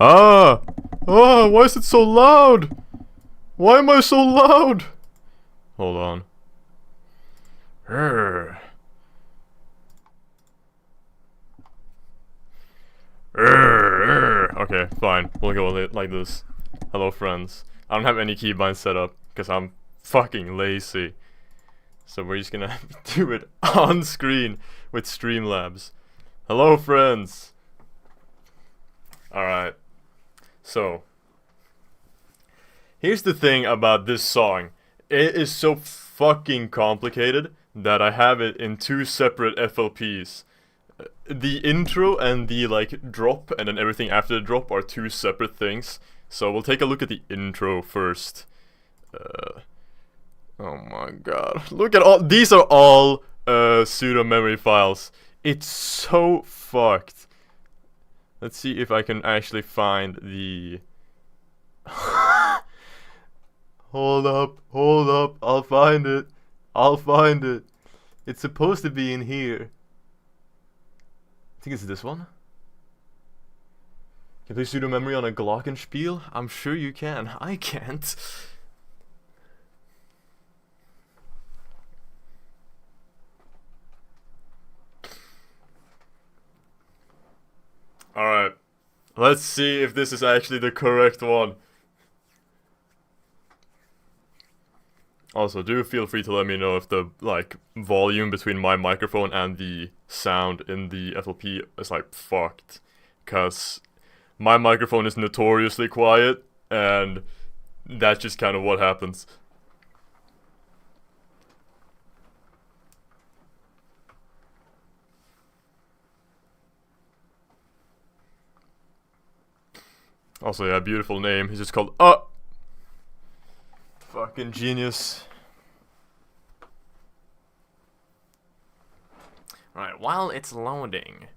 Ah! Ah! Why is it so loud? Why am I so loud? Hold on. Urgh. Okay, fine. We'll go with it like this. Hello, friends. I don't have any keybind set up because I'm fucking lazy. So we're just gonna do it on screen with Streamlabs. Hello, friends. Alright. So, here's the thing about this song. It is so fucking complicated that I have it in two separate FLPs. The intro and the like drop and then everything after the drop are two separate things. So we'll take a look at the intro first. Oh my god. Look at all these are all pseudo memory files. It's so fucked. Let's see if I can actually find the hold up, I'll find it. It's supposed to be in here. I think it's this one. Can you play pseudo memory on a glockenspiel? I'm sure you can. I can't. Alright. Let's see if this is actually the correct one. Also, do feel free to let me know if the, like, volume between my microphone and the sound in the FLP is, like, fucked. Cause my microphone is notoriously quiet, and that's just kind of what happens. Also, yeah, beautiful name. He's just called fucking genius. Alright, while it's loading.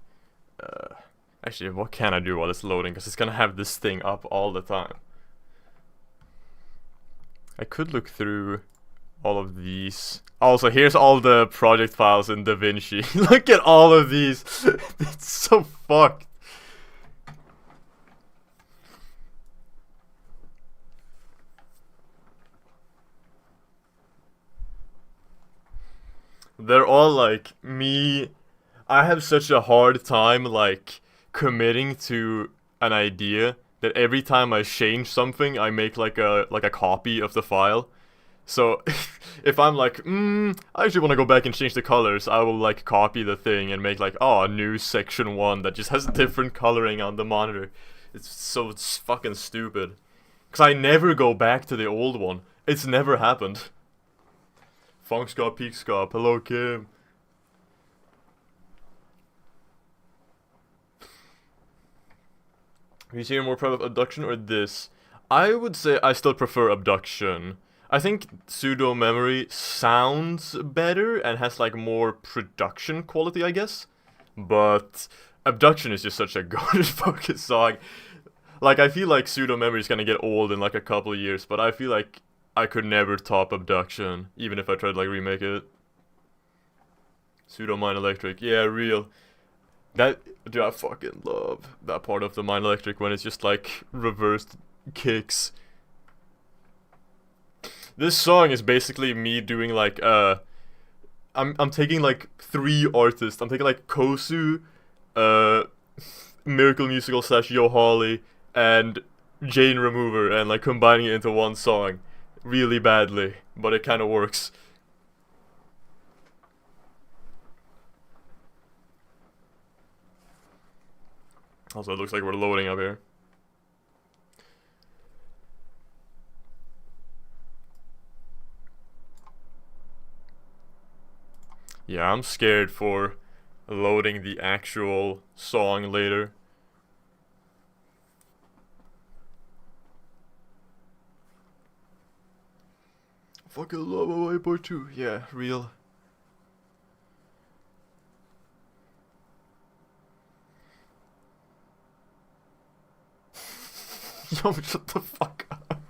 Actually, what can I do while it's loading? Because it's gonna have this thing up all the time. I could look through all of these. Also, here's all the project files in DaVinci. Look at all of these. It's so fucked. They're all like me. I have such a hard time like committing to an idea that every time I change something, I make like a copy of the file. So if I'm like, I actually want to go back and change the colors, I will like copy the thing and make like, oh, a new section 1 that just has different coloring on the monitor. It's fucking stupid. Cause I never go back to the old one. It's never happened. Funkscop, Peakscop, hello Kim. Are you saying more proud of abduction or this? I would say I still prefer abduction. I think pseudo memory sounds better and has like more production quality, I guess. But abduction is just such a good fucking song. Like I feel like pseudo memory is gonna get old in like a couple of years, but I feel like I could never top abduction, even if I tried to like remake it. Pseudo Mind Electric, yeah, real. That, dude, I fucking love that part of the Mind Electric when it's just like reversed kicks. This song is basically me doing like I'm taking like 3 artists. I'm taking like Kosu, Miracle Musical / Yo Holly, and Jane Remover, and like combining it into one song. Really badly, but it kind of works. Also, it looks like we're loading up here. Yeah, I'm scared for loading the actual song later. Fucking love Hawaii Part 2. Yeah, real. Yo, shut the fuck up.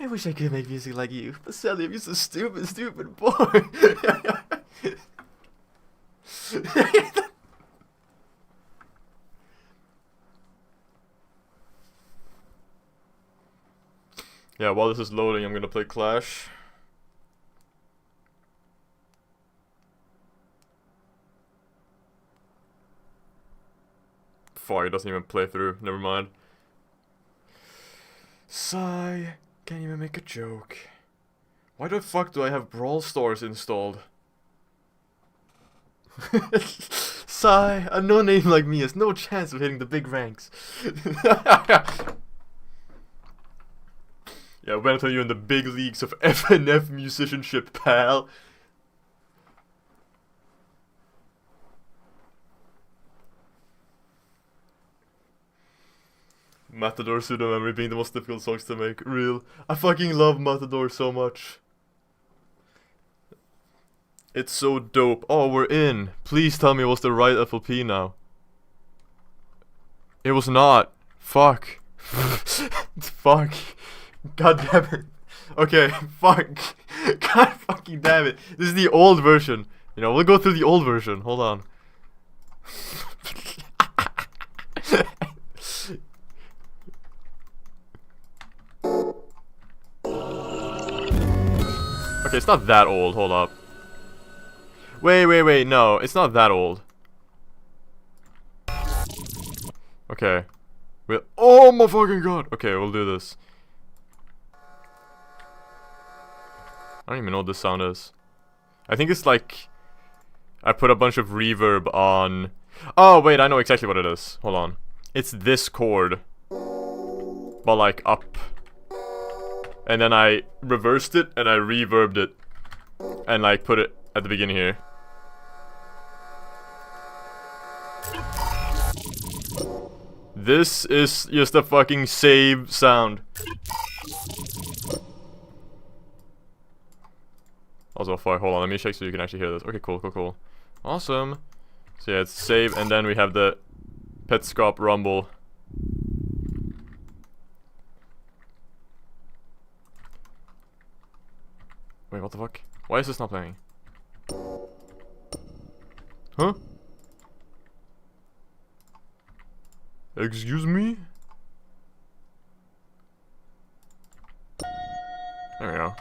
I wish I could make music like you, but sadly I'm just a stupid boy. Yeah, while this is loading, I'm gonna play Clash. Fuck, it doesn't even play through. Never mind. Sigh, can't even make a joke. Why the fuck do I have Brawl Stars installed? Sigh, a no-name like me has no chance of hitting the big ranks. Yeah, wait until you're in the big leagues of FNF musicianship, pal. Matador Pseudomemory being the most difficult songs to make. Real. I fucking love Matador so much. It's so dope. Oh, we're in. Please tell me it was the right FLP now. It was not. Fuck. Fuck. God damn it. Okay, fuck. God fucking damn it. This is the old version. You know, we'll go through the old version. Hold on. Okay, it's not that old. Hold up. Wait. No, it's not that old. Okay. Oh my fucking god. Okay, we'll do this. I don't even know what this sound is. I think it's like I put a bunch of reverb on. Oh wait, I know exactly what it is. Hold on. It's this chord, but like up. And then I reversed it and I reverbed it and like put it at the beginning here. This is just a fucking save sound. Also, fuck, hold on, let me check so you can actually hear this. Okay, cool. Awesome. So yeah, it's save, and then we have the Petscop Rumble. Wait, what the fuck? Why is this not playing? Huh? Excuse me? There we go.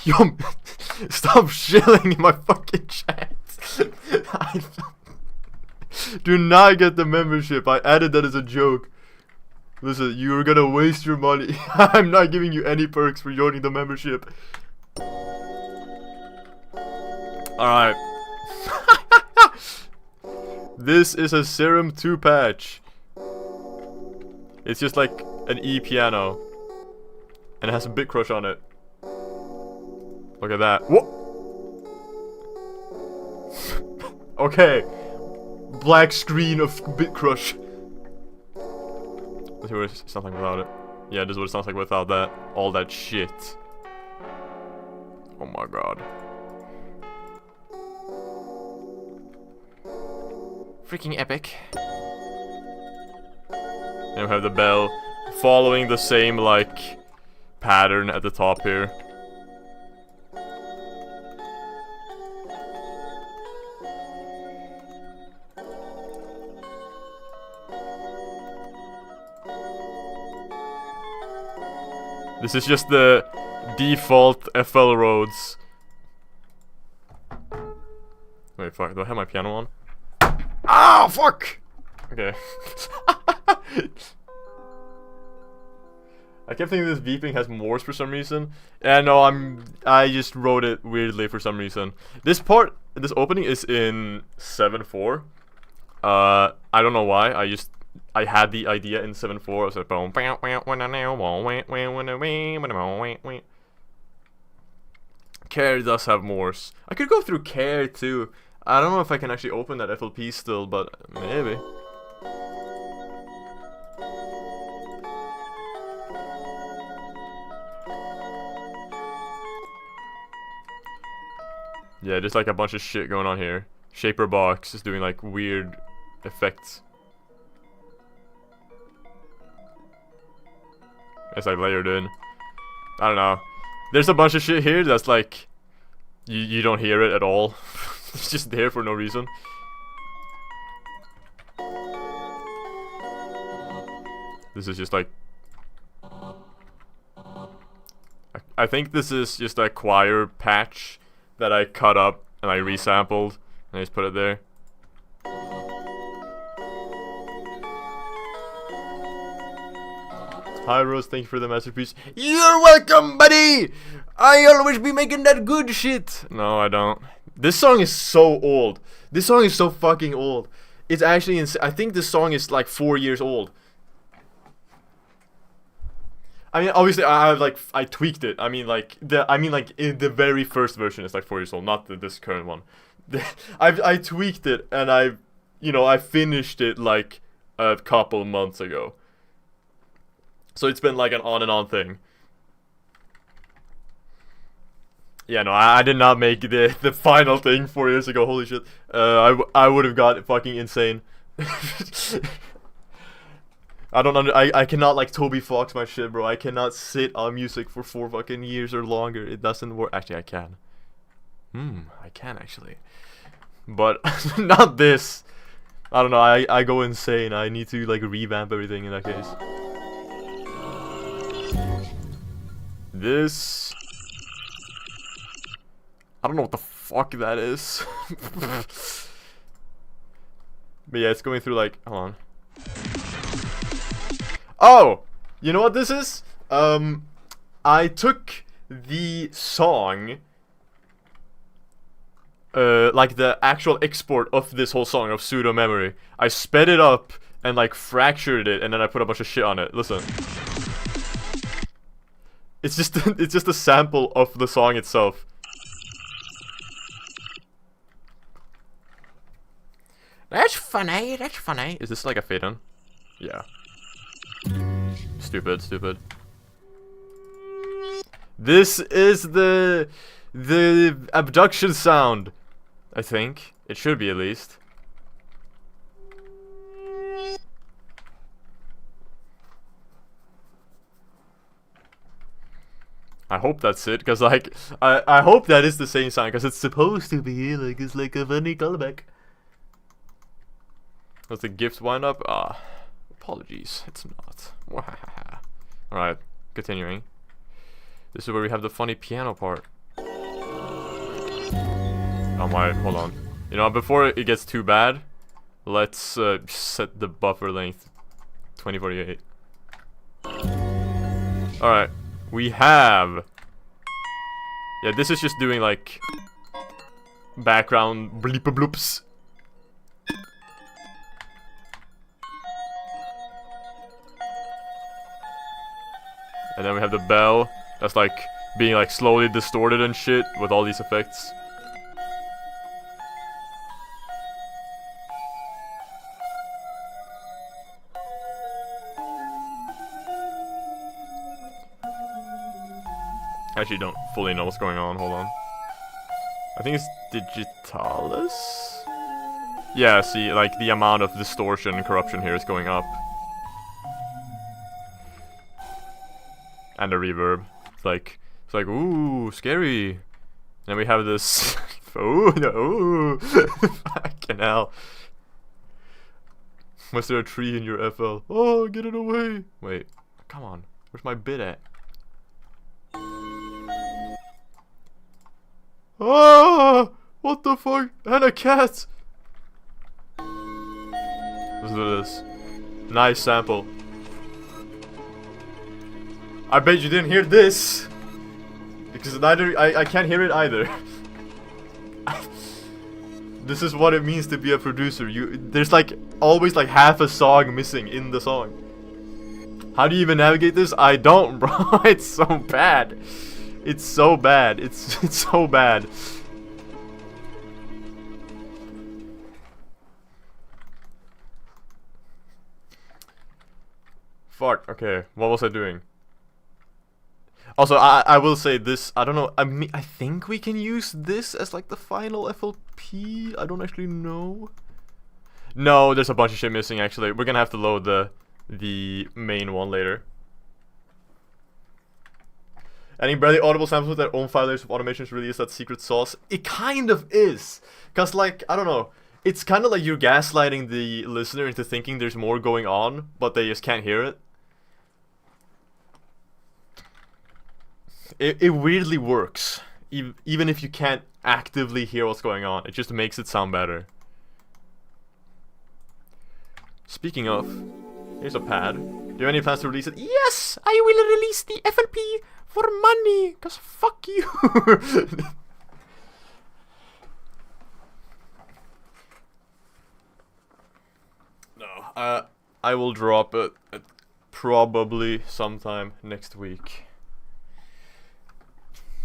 Yo, stop shilling in my fucking chat. Do not get the membership. I added that as a joke. Listen, you're gonna waste your money. I'm not giving you any perks for joining the membership. Alright. This is a Serum 2 patch. It's just like an E piano. And it has a Bit Crush on it. Look at that. Whoa! Okay. Black screen of Bit Crush. Let's see what it sounds like without it. Yeah, this is what it sounds like without that. All that shit. Oh my god. Freaking epic. And we have the bell following the same, like, pattern at the top here. This is just the default FL Rhodes. Wait, fuck, do I have my piano on? Ah, fuck! Okay. I kept thinking this beeping has Morse for some reason. And no, I just wrote it weirdly for some reason. This part, this opening is in 7/4. I don't know why. I had the idea in 7/4. I was like, boom. Care does have Morse. I could go through Care too. I don't know if I can actually open that FLP still, but maybe. Yeah, just like a bunch of shit going on here. Shaper Box is doing like weird effects. As I layered in. I don't know. There's a bunch of shit here that's like you don't hear it at all. It's just there for no reason. This is just like I think this is just a choir patch that I cut up and I resampled and I just put it there. Hi Rose, thank you for the masterpiece. You're welcome, buddy! I always be making that good shit! No, I don't. This song is so old. This song is so fucking old. It's actually I think this song is like 4 years old. I mean, obviously, I tweaked it. I mean, like in the very first version, it's like 4 years old, not this current one. I tweaked it and I finished it like a couple months ago. So it's been like an on and on thing. Yeah, no, I did not make the final thing 4 years ago. Holy shit, I would have got fucking insane. I cannot like Toby Fox my shit, bro. I cannot sit on music for 4 fucking years or longer. It doesn't work. Actually, I can. I can actually. But not this. I don't know. I go insane. I need to like revamp everything in that case. This. I don't know what the fuck that is. But yeah, it's going through like. Hold on. Oh, you know what this is? I took the song, like the actual export of this whole song of Pseudomemory. I sped it up and like fractured it, and then I put a bunch of shit on it. Listen, it's just a sample of the song itself. That's funny. That's funny. Is this like a fade in? Yeah. Stupid. This is the abduction sound. I think it should be at least. I hope that's it, cause like I hope that is the same sound, cause it's supposed to be like it's like a funny callback. Was the gift wind up? Apologies, it's not. Alright, continuing. This is where we have the funny piano part. Oh my, hold on. You know, before it gets too bad, let's set the buffer length 2048. Alright, we have... Yeah, this is just doing like background bleepa bloops. And then we have the bell that's like being like slowly distorted and shit with all these effects. I actually don't fully know what's going on, hold on. I think it's digitalis? Yeah, see, like the amount of distortion and corruption here is going up. And the reverb. It's like, ooh, scary. And then we have this, ooh, no, ooh, fucking hell. Was there a tree in your FL? Oh, get it away. Wait, come on, where's my bit at? Ah, what the fuck? And a cat. Listen to this. Nice sample. I bet you didn't hear this, because neither I can't hear it either. This is what it means to be a producer. There's like always like half a song missing in the song. How do you even navigate this? I don't, bro. It's so bad. It's so bad. It's so bad. Fuck. Okay. What was I doing? Also, I will say this. I don't know. I mean, I think we can use this as like the final FLP. I don't actually know. No, there's a bunch of shit missing. Actually, we're gonna have to load the main one later. Any barely audible samples with their own file layers of automations really is that secret sauce? It kind of is. Cause like, I don't know. It's kind of like you're gaslighting the listener into thinking there's more going on, but they just can't hear it. It weirdly works. Even if you can't actively hear what's going on. It just makes it sound better. Speaking of, here's a pad. Do you have any plans to release it? Yes! I will release the FLP for money! Cause fuck you! No, I will drop it probably sometime next week.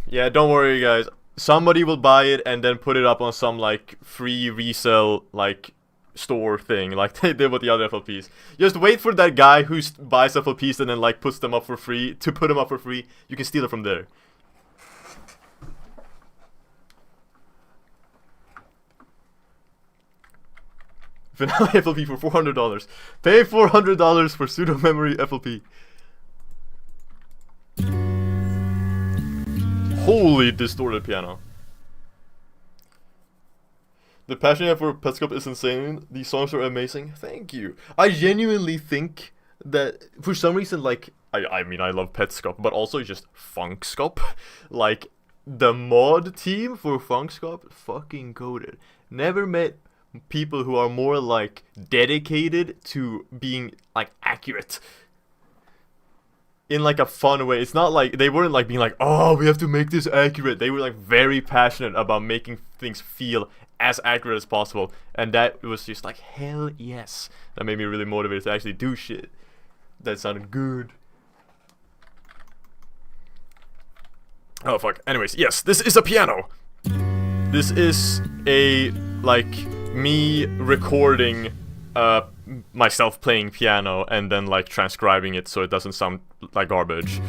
Yeah, don't worry guys. Somebody will buy it and then put it up on some like free resale like store thing like they did with the other FLPs. Just wait for that guy who buys FLPs and then like puts them up for free to put them up for free. You can steal it from there. Vanilla FLP for $400. Pay $400 for pseudomemory FLP. Holy distorted piano. The passion you have for Petscop is insane. These songs are amazing. Thank you. I genuinely think that for some reason, like, I mean, I love Petscop, but also just Funkscop. Like, the mod team for Funkscop, fucking coded. Never met people who are more, like, dedicated to being, like, accurate. In like a fun way. It's not like they weren't like being like, oh, we have to make this accurate. They were like very passionate about making things feel as accurate as possible, and that was just like, hell yes. That made me really motivated to actually do shit that sounded good. Oh fuck. Anyways, yes, this is a piano. This is a like me recording myself playing piano and then like transcribing it so it doesn't sound like garbage.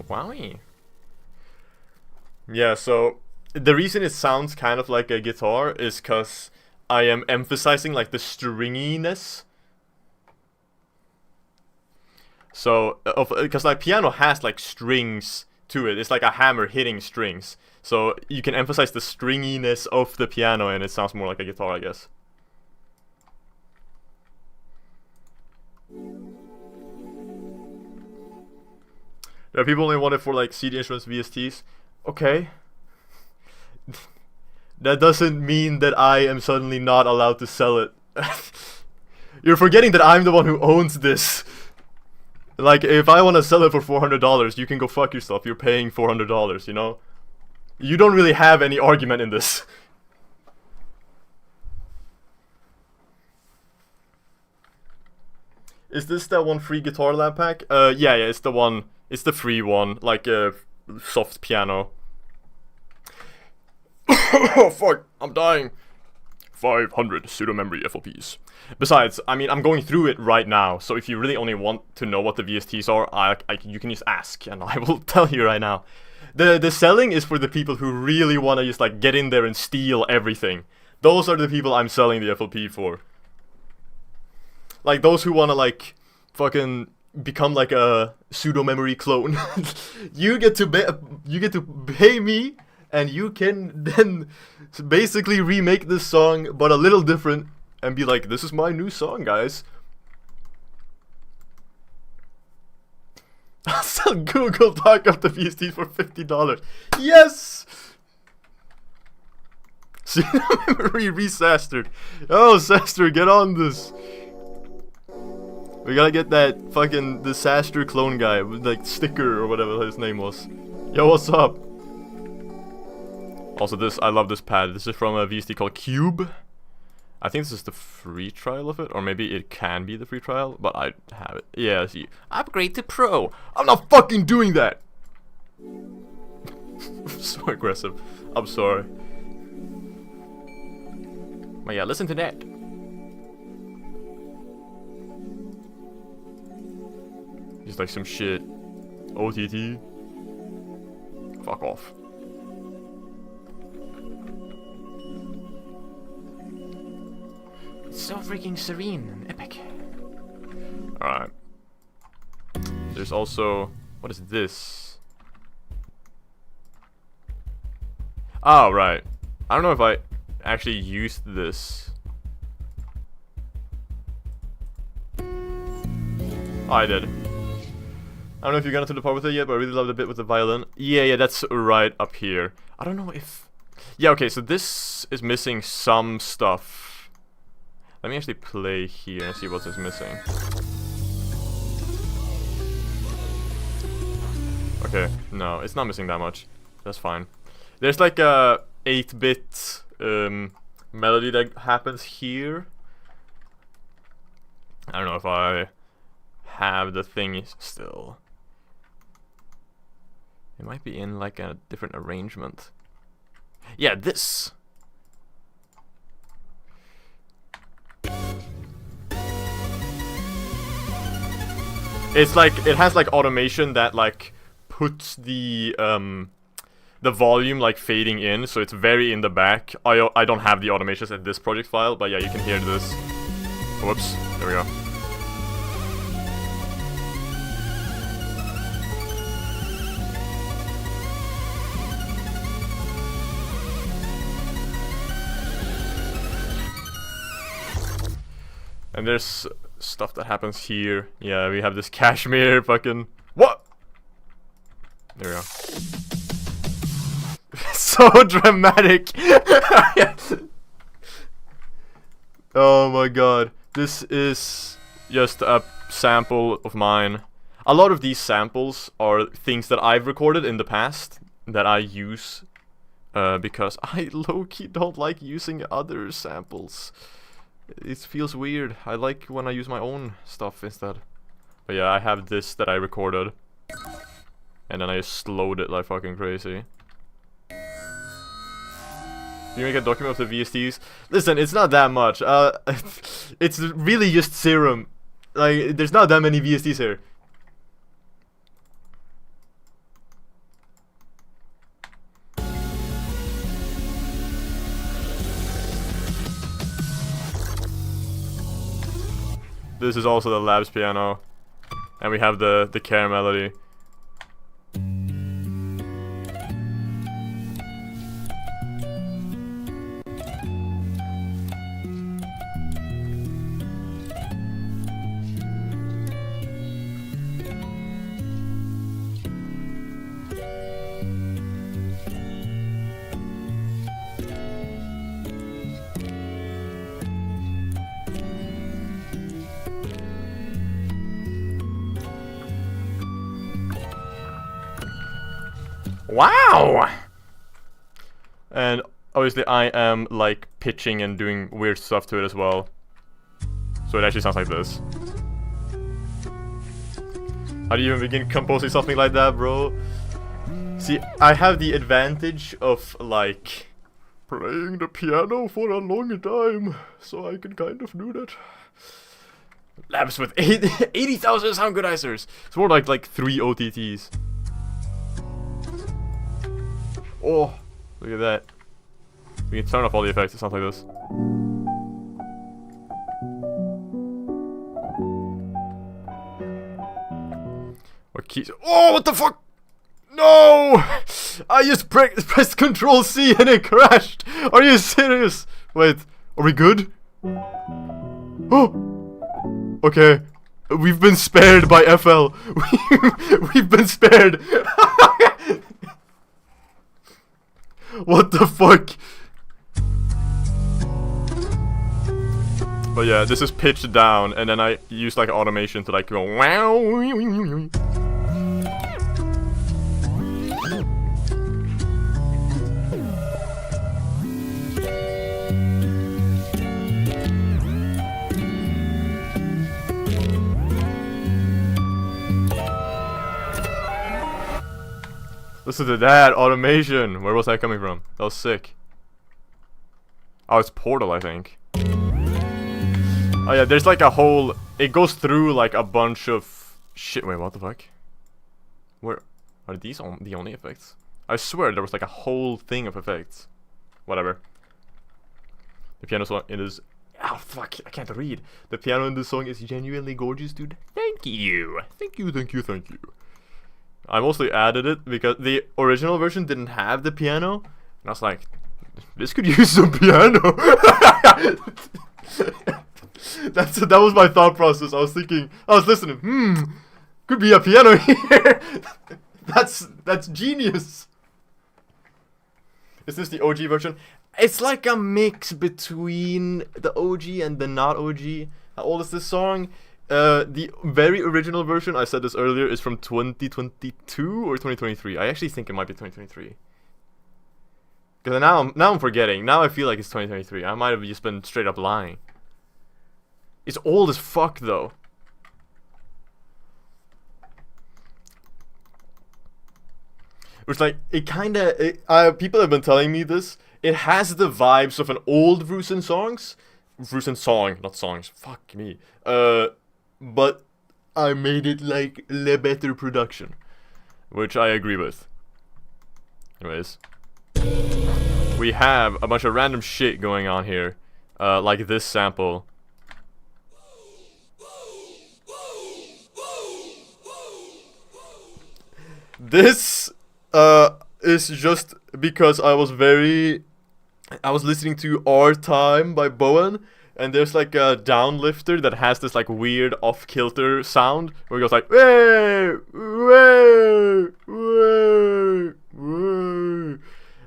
Wowie. Yeah, so the reason it sounds kind of like a guitar is because I am emphasizing like the stringiness. So, because like piano has like strings to it. It's like a hammer hitting strings. So you can emphasize the stringiness of the piano and it sounds more like a guitar, I guess. Yeah, people only want it for like CD instruments, VSTs. Okay. That doesn't mean that I am suddenly not allowed to sell it. You're forgetting that I'm the one who owns this. Like, if I want to sell it for $400, you can go fuck yourself. You're paying $400, you know? You don't really have any argument in this. Is this that one free guitar lab pack? Yeah, it's the one. It's the free one, like a soft piano. Oh fuck, I'm dying. 500 pseudomemory FLPs. Besides, I mean, I'm going through it right now, so if you really only want to know what the VSTs are, you can just ask, and I will tell you right now. The selling is for the people who really want to just like get in there and steal everything. Those are the people I'm selling the FLP for. Like those who want to like fucking become like a pseudo-memory clone. you get to pay me, and you can then basically remake this song but a little different and be like, this is my new song, guys. I'll sell Google Doc of the VST for $50. Yes! Pseudomemory resastered. Oh, Saster, get on this. We gotta get that fucking disaster clone guy with like sticker or whatever his name was. Yo, what's up? Also, I love this pad. This is from a VST called Cube. I think this is the free trial of it, or maybe it can be the free trial, but I have it. Yeah, see, upgrade to Pro. I'm not fucking doing that. So aggressive. I'm sorry. But yeah, listen to that. Just like some shit. OTT. Fuck off. It's so freaking serene and epic. Alright. There's also... What is this? Oh, right. I don't know if I actually used this. Oh, I did. I don't know if you got into the part with it yet, but I really love the bit with the violin. Yeah, that's right up here. I don't know if... Yeah, okay, so this is missing some stuff. Let me actually play here and see what is missing. Okay, no, it's not missing that much. That's fine. There's like a 8-bit melody that happens here. I don't know if I have the thing still. It might be in like a different arrangement. Yeah, this. It's like, it has like automation that like puts the volume like fading in, so it's very in the back. I don't have the automations in this project file, but yeah, you can hear this. Whoops, there we go. And there's stuff that happens here. Yeah, we have this cashmere fucking... What? There we go. So dramatic. Oh my god. This is just a sample of mine. A lot of these samples are things that I've recorded in the past that I use because I low-key don't like using other samples. It feels weird. I like when I use my own stuff instead. But yeah, I have this that I recorded. And then I just slowed it like fucking crazy. You make a document of the VSTs? Listen, it's not that much. It's really just Serum. Like, there's not that many VSTs here. This is also the Labs piano. And we have the Care melody. Wow! And obviously I am like pitching and doing weird stuff to it as well. So it actually sounds like this. How do you even begin composing something like that, bro? See, I have the advantage of like playing the piano for a long time, so I can kind of do that. Labs with 80,000 sound goodizers. It's more like 3 OTTs. Oh, look at that. We can turn off all the effects, it sounds like this. What keys? Oh, what the fuck? No! I just pressed Control C and it crashed! Are you serious? Wait, are we good? Oh! Okay. We've been spared by FL. We've been spared. What the fuck? But yeah, this is pitched down, and then I use like automation to like go wow. Listen to that automation. Where was that coming from? That was sick. Oh, it's Portal, I think. Oh yeah, there's like a whole... It goes through like a bunch of... Shit, wait, what the fuck? Where... Are these the only effects? I swear there was like a whole thing of effects. Whatever. The piano song, it is... Oh fuck, I can't read. The piano in this song is genuinely gorgeous, dude. Thank you. Thank you, thank you, thank you. I mostly added it because the original version didn't have the piano. And I was like, this could use some piano. That was my thought process. I was thinking, I was listening, could be a piano here. That's genius. Is this the OG version? It's like a mix between the OG and the not OG. How old is this song? The very original version, I said this earlier, is from 2022 or 2023. I actually think it might be 2023. Because now I'm forgetting. Now I feel like it's 2023. I might have just been straight up lying. It's old as fuck though. It's like, it kinda... people have been telling me this. It has the vibes of an old Rusin songs. Rusin song, not songs. Fuck me. But I made it like a better production, which I agree with. Anyways, we have a bunch of random shit going on here, like this sample. This is just because I was listening to Our Time by Bowen. And there's like a downlifter that has this like weird off-kilter sound where it goes like way, way, way, way.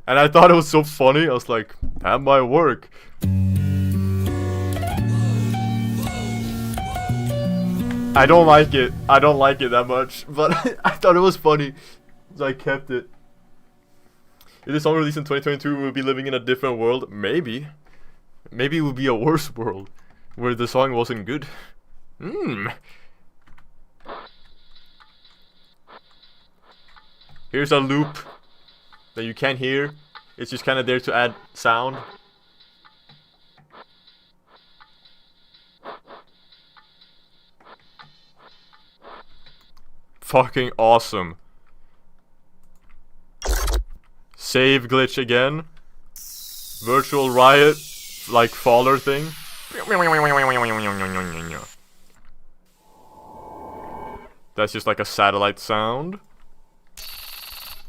And I thought it was so funny. I was like, that might work. I don't like it. I don't like it that much, but I thought it was funny, so I kept it. If this song released in 2022, we'll be living in a different world. Maybe. Maybe it would be a worse world, where the song wasn't good. Here's a loop that you can't hear. It's just kind of there to add sound. Fucking awesome. Save glitch again. Virtual riot. Like faller thing. That's just like a satellite sound.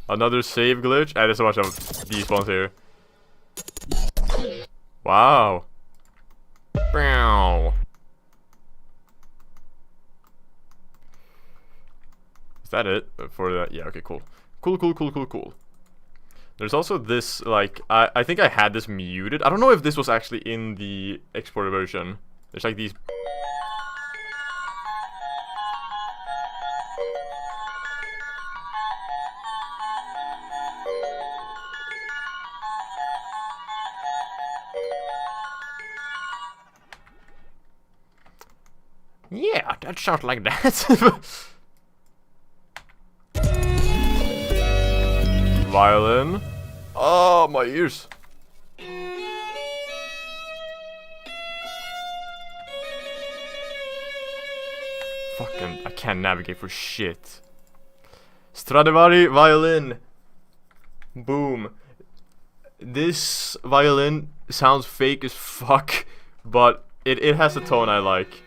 Another save glitch. There's a bunch of these ones here. Wow. Is that it for that? Yeah, okay, cool. Cool. There's also this, like, I think I had this muted. I don't know if this was actually in the exported version. There's like these... Yeah, that sounds like that. Violin. Oh, my ears. Fucking, I can't navigate for shit. Stradivari violin. Boom. This violin sounds fake as fuck, but it has a tone I like.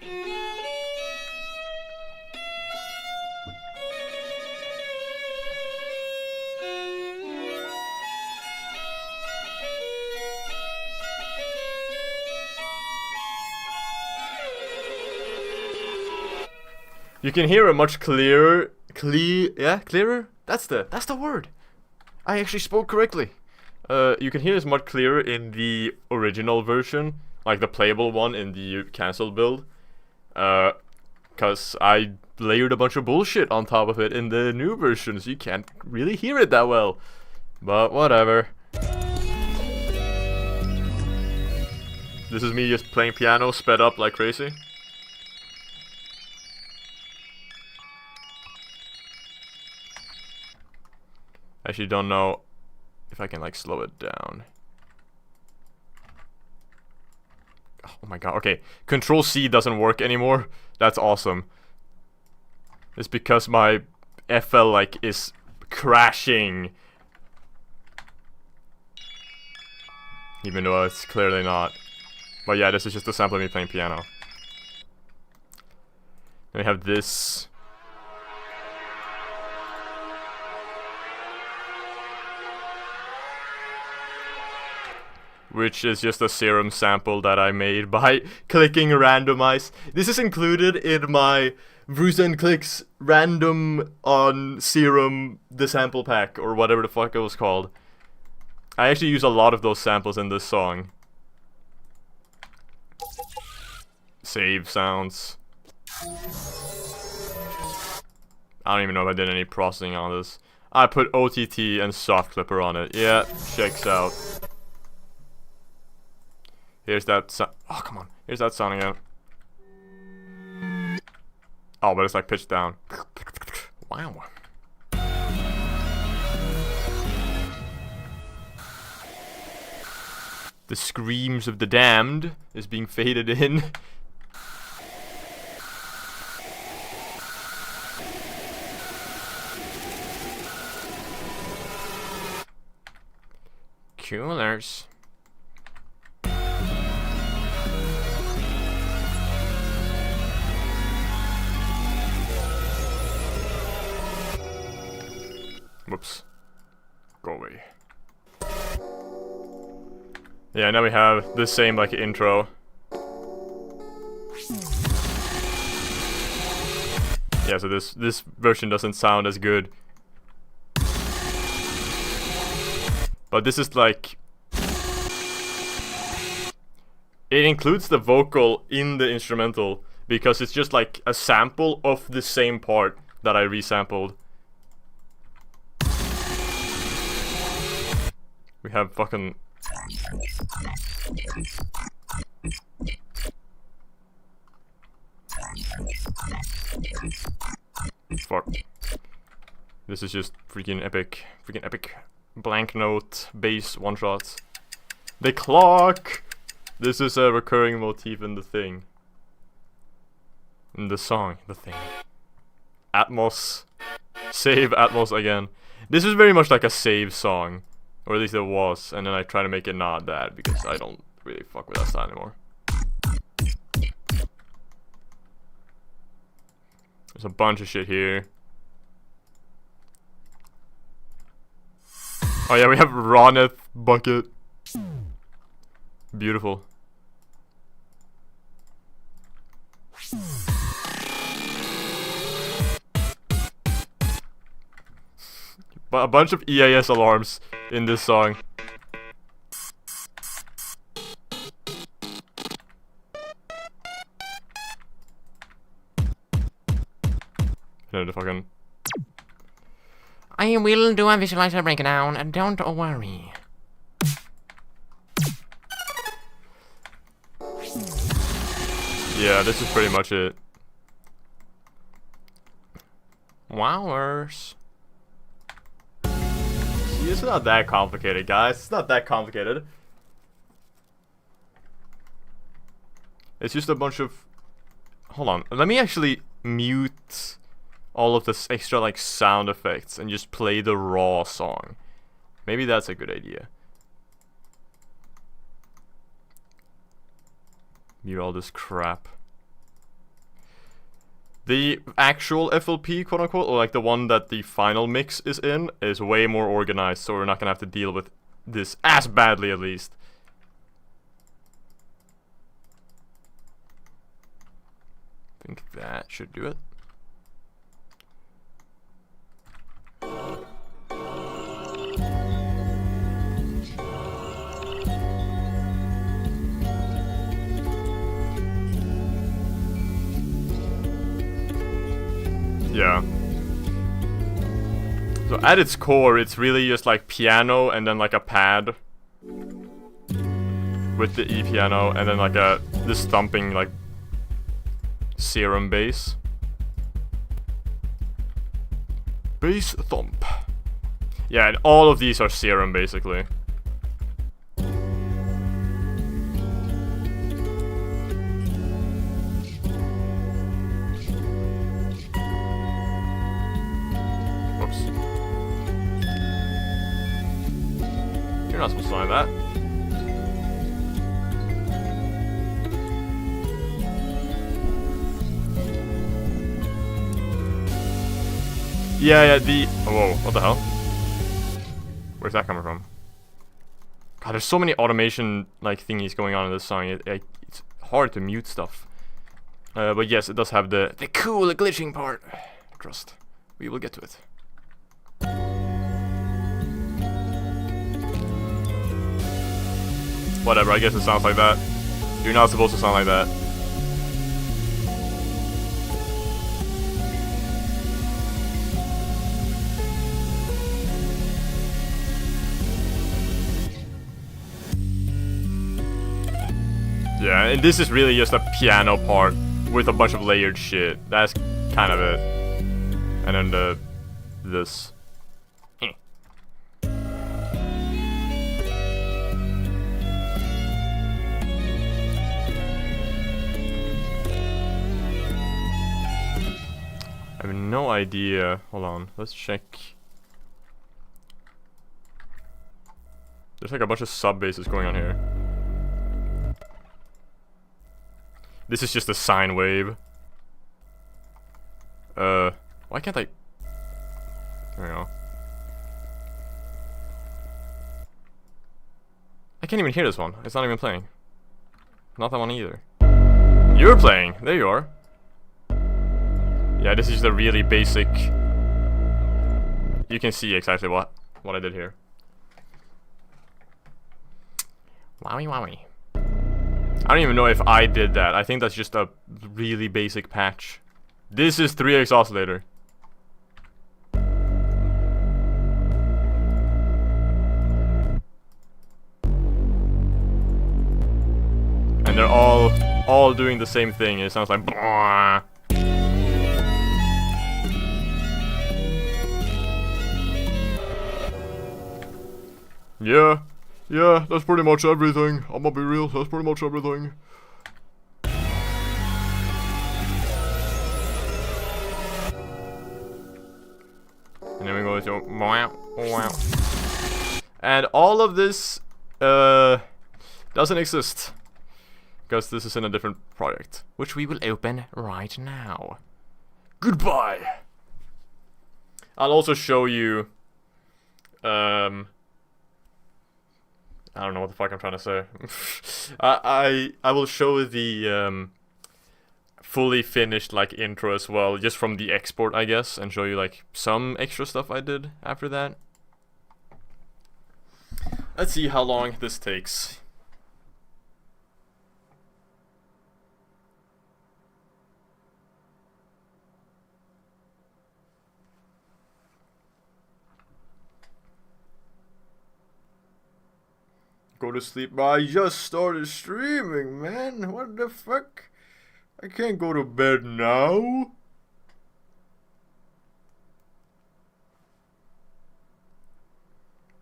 You can hear a much clearer, clearer? That's the word. I actually spoke correctly. You can hear this much clearer in the original version, like the playable one in the cancelled build. Cause I layered a bunch of bullshit on top of it in the new version, so you can't really hear it that well. But whatever. This is me just playing piano sped up like crazy. I actually don't know if I can like slow it down. Oh my god, okay. Control C doesn't work anymore. That's awesome. It's because my FL like is crashing. Even though it's clearly not. But yeah, this is just a sample of me playing piano. Then we have this. Which is just a serum sample that I made by clicking randomize. This is included in my Bruce and Clicks random on serum the sample pack, or whatever the fuck it was called. I actually use a lot of those samples in this song. Save sounds. I don't even know if I did any processing on this. I put OTT and soft clipper on it. Yeah, checks out. Here's that sound. Oh, come on. Here's that sound again. Oh, but it's like pitched down. Wow. The screams of the damned is being faded in. Coolers. Whoops. Go away. Yeah, now we have the same like intro. Yeah, so this version doesn't sound as good. But this is like... It includes the vocal in the instrumental because it's just like a sample of the same part that I resampled. We have fucking... Fuck. This is just freaking epic. Freaking epic. Blank note, bass, one shots. The clock! This is a recurring motif in the thing. In the song, the thing. Atmos. Save Atmos again. This is very much like a save song. Or at least it was, and then I try to make it not that because I don't really fuck with that style anymore. There's a bunch of shit here. Oh yeah, we have Roneth Bucket. Beautiful. A bunch of EAS alarms in this song. No, the fucking... I will do a visualizer breakdown, and don't worry. Yeah, this is pretty much it. Wowers. See, it's not that complicated, guys. It's not that complicated. It's just a bunch of... Hold on, let me actually mute all of this extra like sound effects and just play the raw song. Maybe that's a good idea. Mute all this crap. The actual FLP, quote unquote, or like the one that the final mix is in, is way more organized, so we're not gonna have to deal with this as badly, at least. I think that should do it. Yeah. So at its core, it's really just like piano and then like a pad with the E piano and then like this thumping like serum bass. Bass thump. Yeah, and all of these are serum basically. Whoops. You're not supposed to like that. Yeah, whoa, what the hell? Where's that coming from? God, there's so many automation like thingies going on in this song. It's hard to mute stuff. But yes, it does have the cool glitching part. Trust. We will get to it. Whatever, I guess it sounds like that. You're not supposed to sound like that. Yeah, and this is really just a piano part with a bunch of layered shit. That's kind of it. And then this. I have no idea. Hold on, let's check. There's like a bunch of sub basses going on here. This is just a sine wave. Why can't I? There we go. I can't even hear this one. It's not even playing. Not that one either. You're playing. There you are. Yeah, this is just a really basic. You can see exactly what I did here. Wowie wowie. I don't even know if I did that. I think that's just a really basic patch. This is 3x oscillator. And they're all doing the same thing. It sounds like Bwah. Yeah, that's pretty much everything. I'm gonna be real, that's pretty much everything. And then we go to wow. And all of this doesn't exist. Because this is in a different project. Which we will open right now. Goodbye! I'll also show you I don't know what the fuck I'm trying to say. I will show the fully finished like intro as well, just from the export, I guess, and show you like some extra stuff I did after that. Let's see how long this takes. Go to sleep. I just started streaming, man. What the fuck? I can't go to bed now.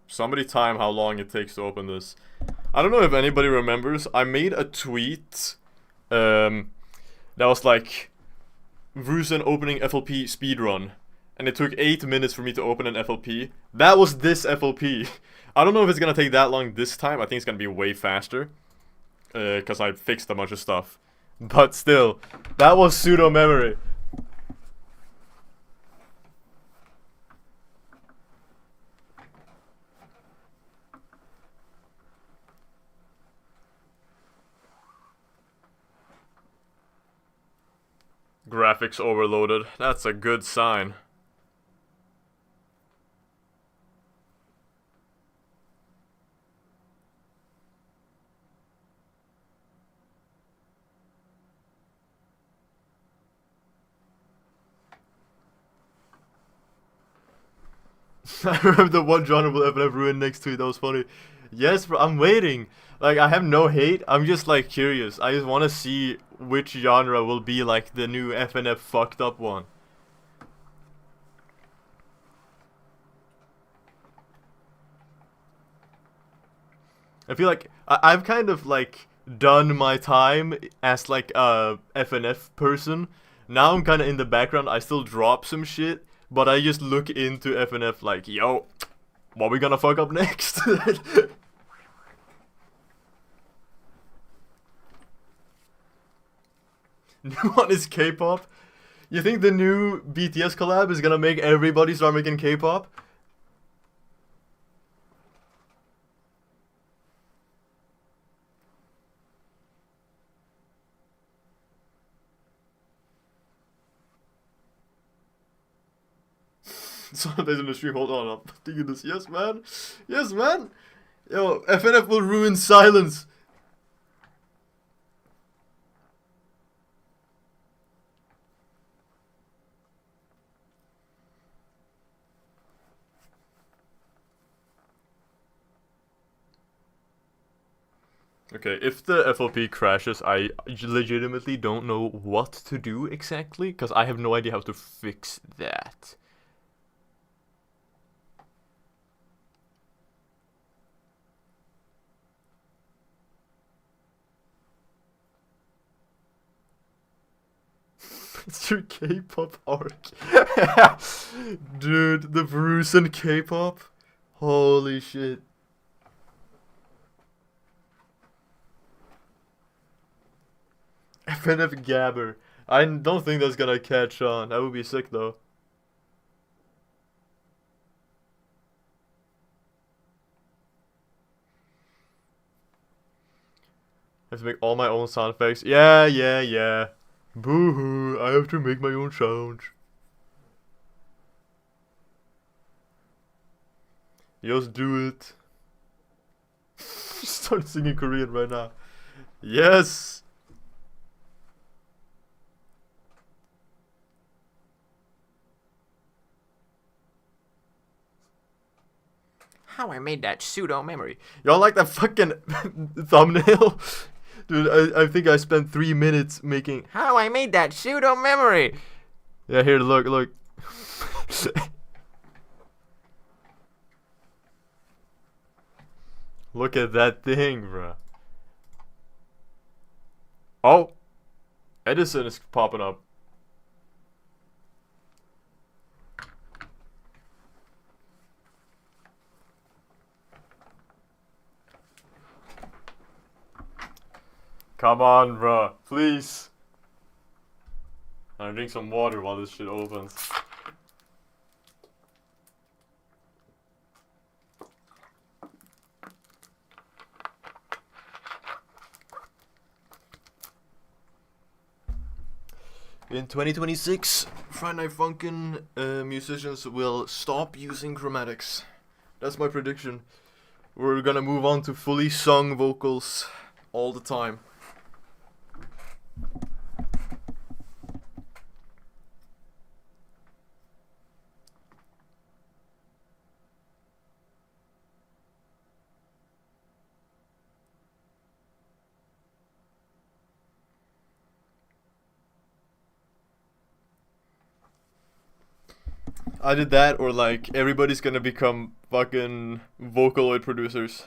Somebody time how long it takes to open this. I don't know if anybody remembers. I made a tweet that was like Rusen opening FLP speedrun. And it took 8 minutes for me to open an FLP. That was this FLP. I don't know if it's gonna take that long this time. I think it's gonna be way faster. Because I fixed a bunch of stuff. But still, that was pseudomemory. Graphics overloaded. That's a good sign. I remember the one genre will ever have ruined next to it. That was funny. Yes, bro. I'm waiting. Like I have no hate. I'm just like curious. I just want to see which genre will be like the new FNF fucked up one. I feel like I've kind of like done my time as like a FNF person. Now I'm kind of in the background. I still drop some shit, but I just look into FNF like, yo, what we gonna fuck up next? New one is K-pop. You think the new BTS collab is gonna make everybody start making K-pop? Sundays in the stream, hold on, I'm thinking this. Yes, man. Yes, man. Yo, FNF will ruin silence. Okay, if the FLP crashes, I legitimately don't know what to do exactly, because I have no idea how to fix that. It's your K-pop arc. Dude, the Bruce and K-pop? Holy shit. FNF Gabber. I don't think that's gonna catch on. That would be sick though. I have to make all my own sound effects. Yeah, yeah, yeah. Boo-hoo, I have to make my own sounds. Just do it. Start singing Korean right now. Yes! How I made that pseudo-memory. Y'all like that fucking thumbnail? Dude, I think I spent 3 minutes making... How I made that pseudo-memory. Yeah, here, look, look. Look at that thing, bruh. Oh! Edison is popping up. Come on, bruh. Please. I'll drink some water while this shit opens. In 2026, Friday Night Funkin' musicians will stop using chromatics. That's my prediction. We're gonna move on to fully sung vocals all the time. Either that or like everybody's gonna become fucking Vocaloid producers.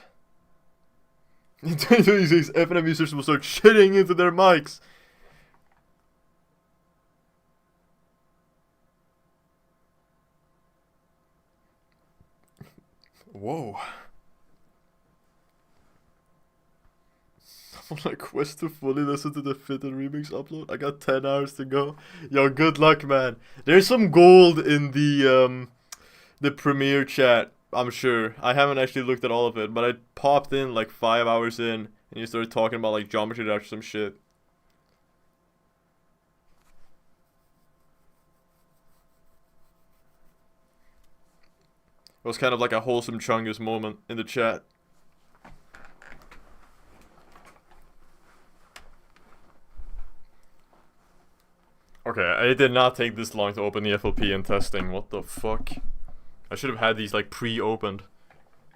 In 2026, FNM users will start shitting into their mics. Whoa. I'm on a quest to fully listen to the Fitted remix upload. I got 10 hours to go. Yo, good luck, man. There's some gold in the Premiere chat, I'm sure. I haven't actually looked at all of it, but I popped in like 5 hours in, and you started talking about like Geometry Dash or some shit. It was kind of like a wholesome Chungus moment in the chat. Okay, it did not take this long to open the FLP and testing. What the fuck? I should have had these like pre-opened.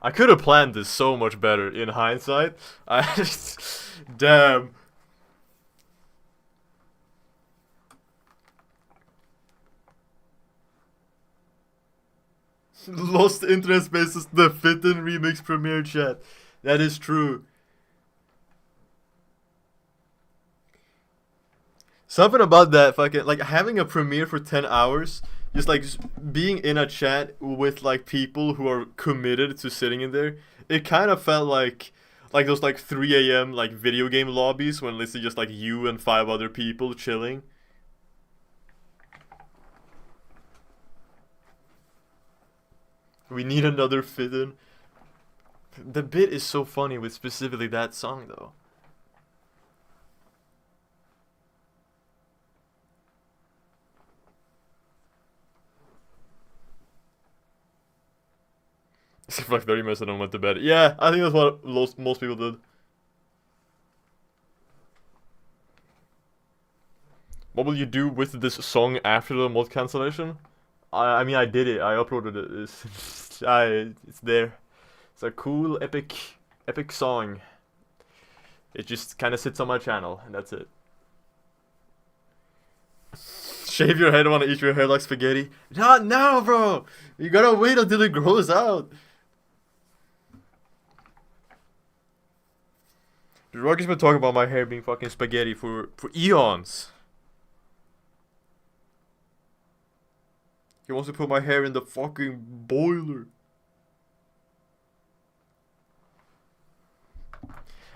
I could have planned this so much better in hindsight. I damn. Lost internet spaces, the Fitten remix premiere chat. That is true. Something about that fucking like having a premiere for 10 hours, just being in a chat with like people who are committed to sitting in there. It kind of felt like those like 3 a.m. like video game lobbies when it's just like you and 5 other people chilling. We need another Fitten. The bit is so funny with specifically that song though. It's like 30 minutes and I went to bed. Yeah, I think that's what most people did. What will you do with this song after the mod cancellation? I mean, I did it. I uploaded it. It's there. It's a cool, epic song. It just kind of sits on my channel, and that's it. Shave your head, wanna eat your hair like spaghetti? Not now, bro! You gotta wait until it grows out. Dude, Rocky's been talking about my hair being fucking spaghetti for eons. He wants to put my hair in the fucking boiler.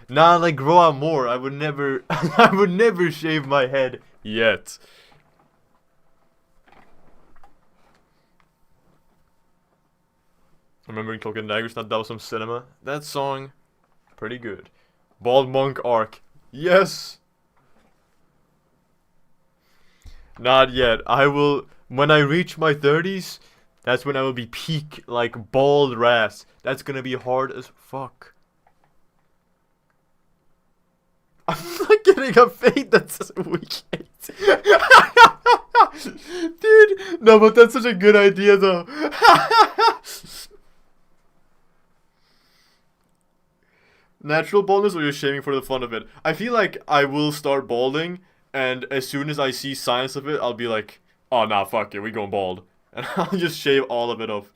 Nah, like grow out more. I would never I would never shave my head yet. Remembering Cloak and Daggers, that was some cinema. That song, pretty good. Bald Monk arc. Yes! Not yet. I will, when I reach my 30s, that's when I will be peak, like, bald Ras. That's gonna be hard as fuck. I'm not getting a fade that's weekend. Dude, no, but that's such a good idea, though. Natural baldness or you're shaving for the fun of it? I feel like I will start balding, and as soon as I see signs of it, I'll be like, oh, nah, fuck it, we going bald. And I'll just shave all of it off.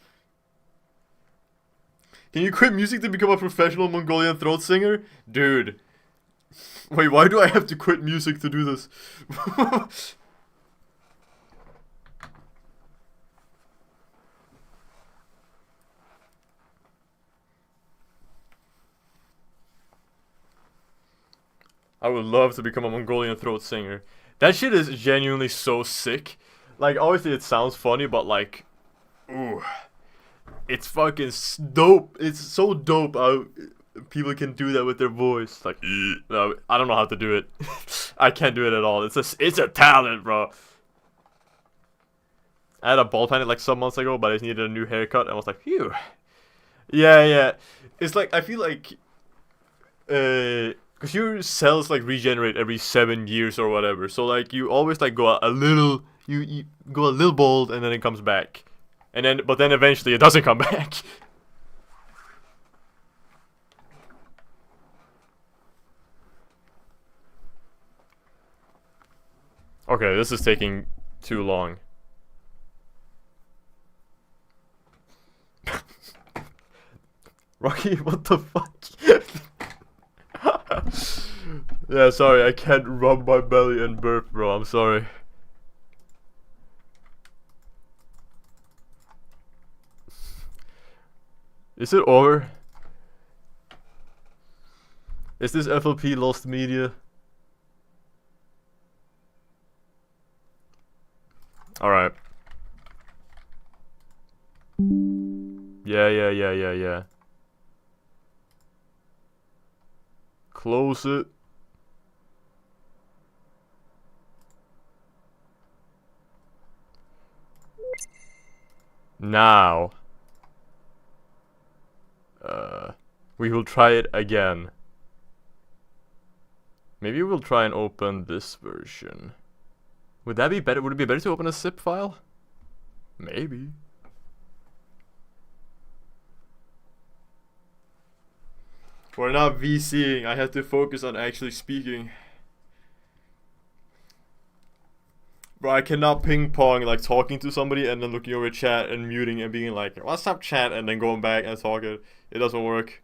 Can you quit music to become a professional Mongolian throat singer? Dude. Wait, why do I have to quit music to do this? I would love to become a Mongolian throat singer. That shit is genuinely so sick. Like, obviously it sounds funny, but like, ooh. It's fucking dope. It's so dope how people can do that with their voice. Like, no, I don't know how to do it. I can't do it at all. It's a talent, bro. I had a bald head like some months ago, but I just needed a new haircut, and I was like, phew. Yeah. It's like, I feel like, because your cells like regenerate every 7 years or whatever. So like you always like go a little, you go a little bald and then it comes back, but then eventually it doesn't come back. Okay, this is taking too long. Rocky, what the fuck? Yeah, sorry, I can't rub my belly and burp, bro. I'm sorry. Is it over? Is this FLP lost media? Alright. Yeah. Close it. Now. We will try it again. Maybe we'll try and open this version. Would that be better? Would it be better to open a zip file? Maybe. We're not VCing. I have to focus on actually speaking. Bro, I cannot ping pong like talking to somebody and then looking over chat and muting and being like, "What's up, chat?" and then going back and talking. It doesn't work.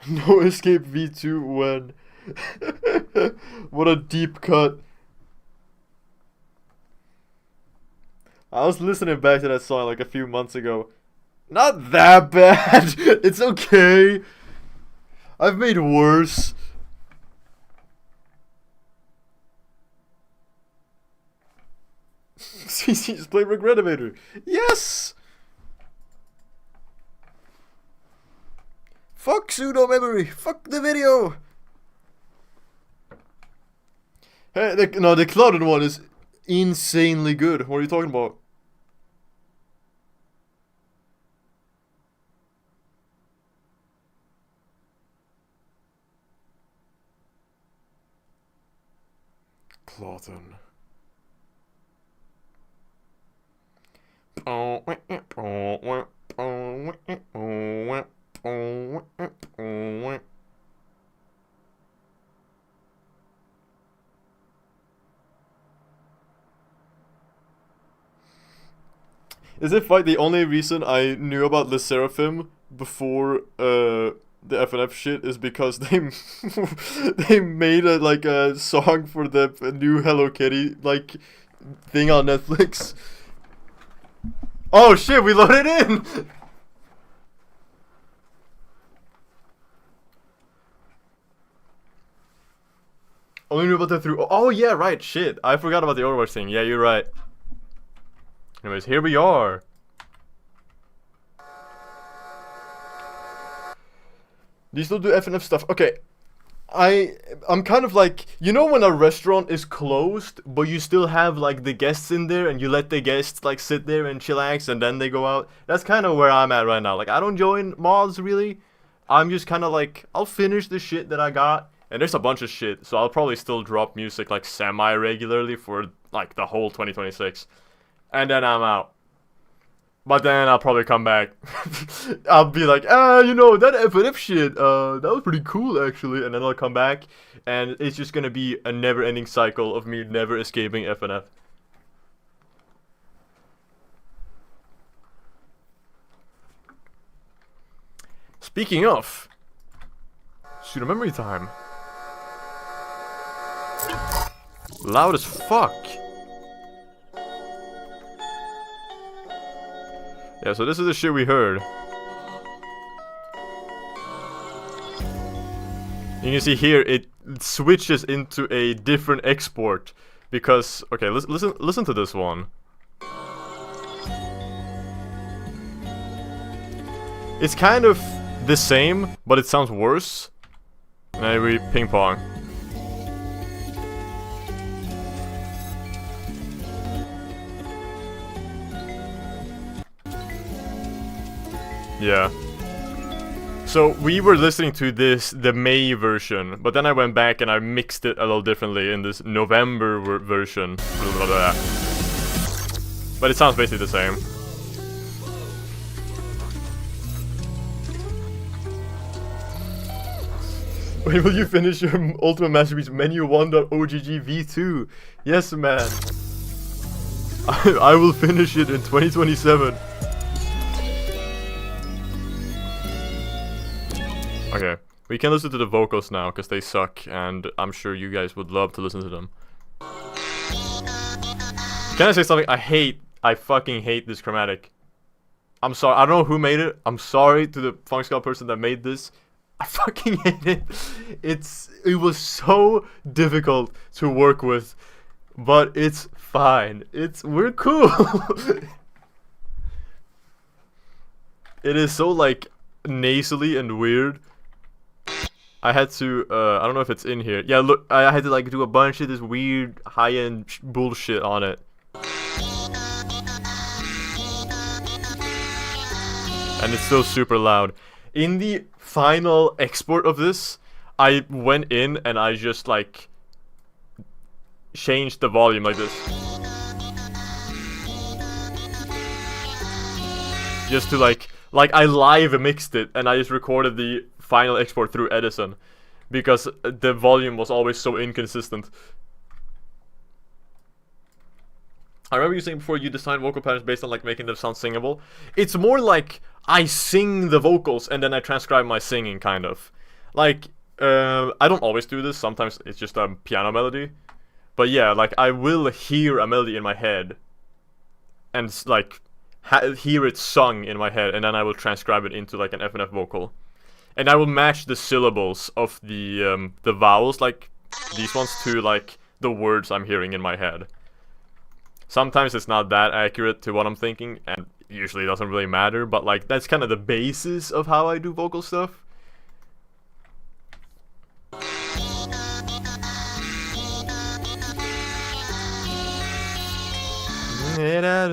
No escape V2 when. What a deep cut. I was listening back to that song like a few months ago. Not that bad. It's okay. I've made worse. CC just play Regretivator. Yes! Fuck pseudo-memory. Fuck the video. Hey, the clouded one is insanely good. What are you talking about? Clouded. Is it like the only reason I knew about Le Seraphim before the FNF shit is because they made a song for the new Hello Kitty like thing on Netflix. Oh shit, we loaded in. Only knew about that through. Oh yeah, right. Shit, I forgot about the Overwatch thing. Yeah, you're right. Anyways, here we are. Do you still do FNF stuff? Okay. I'm kind of like, you know when a restaurant is closed, but you still have like the guests in there and you let the guests like sit there and chillax and then they go out? That's kind of where I'm at right now. Like, I don't join mods really. I'm just kind of like, I'll finish the shit that I got. And there's a bunch of shit, so I'll probably still drop music like semi-regularly for like the whole 2026. And then I'm out. But then I'll probably come back. I'll be like, you know, that FNF shit, that was pretty cool actually. And then I'll come back, and it's just gonna be a never-ending cycle of me never escaping FNF. Speaking of, pseudo-memory time. Loud as fuck. Yeah, so this is the shit we heard. You can see here it switches into a different export because okay, listen to this one. It's kind of the same, but it sounds worse. Maybe ping pong. Yeah. So we were listening to the May version, but then I went back and I mixed it a little differently in this November version. Blah, blah, blah. But it sounds basically the same. When will you finish your Ultimate Masterpiece Menu 1.ogg V2? Yes, man. I will finish it in 2027. Okay, we can listen to the vocals now because they suck, and I'm sure you guys would love to listen to them. Can I say something? I fucking hate this chromatic. I'm sorry, I don't know who made it. I'm sorry to the Funk Scout person that made this. I fucking hate it. It was so difficult to work with, but it's fine. We're cool. It is so like nasally and weird. I had to, I don't know if it's in here. Yeah, look, I had to like do a bunch of this weird high-end bullshit on it. and it's still super loud. In the final export of this, I went in and I just like changed the volume like this. Just to like I live mixed it, and I just recorded the final export through Edison because the volume was always so inconsistent. I remember you saying before you design vocal patterns based on like making them sound singable. It's more like I sing the vocals and then I transcribe my singing, kind of. Like, I don't always do this. Sometimes it's just a piano melody. But yeah, like I will hear a melody in my head and like hear it sung in my head, and then I will transcribe it into like an FNF vocal. And I will match the syllables of the vowels, like these ones, to like the words I'm hearing in my head. Sometimes it's not that accurate to what I'm thinking, and usually it doesn't really matter, but like that's kind of the basis of how I do vocal stuff. Yeah,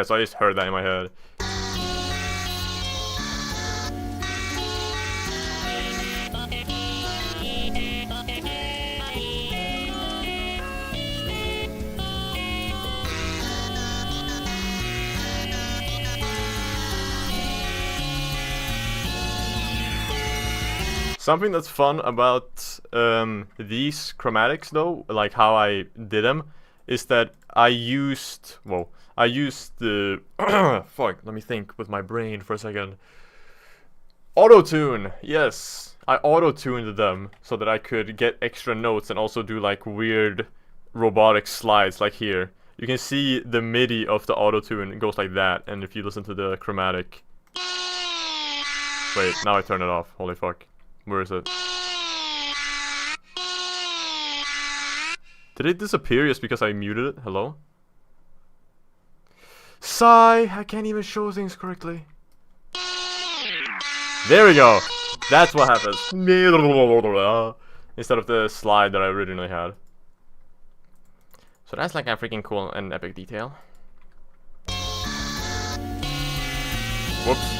so I just heard that in my head. Something that's fun about these chromatics, though, like how I did them, is that I used the fuck, let me think with my brain for a second. Auto-tune, yes. I auto-tuned them so that I could get extra notes and also do like weird robotic slides like here. You can see the MIDI of the auto-tune goes like that, and if you listen to the chromatic... Wait, now I turn it off, holy fuck. Where is it? Did it disappear just because I muted it? Hello? Sigh, I can't even show things correctly. There we go! That's what happens. Instead of the slide that I originally had. So that's like a freaking cool and epic detail. Whoops.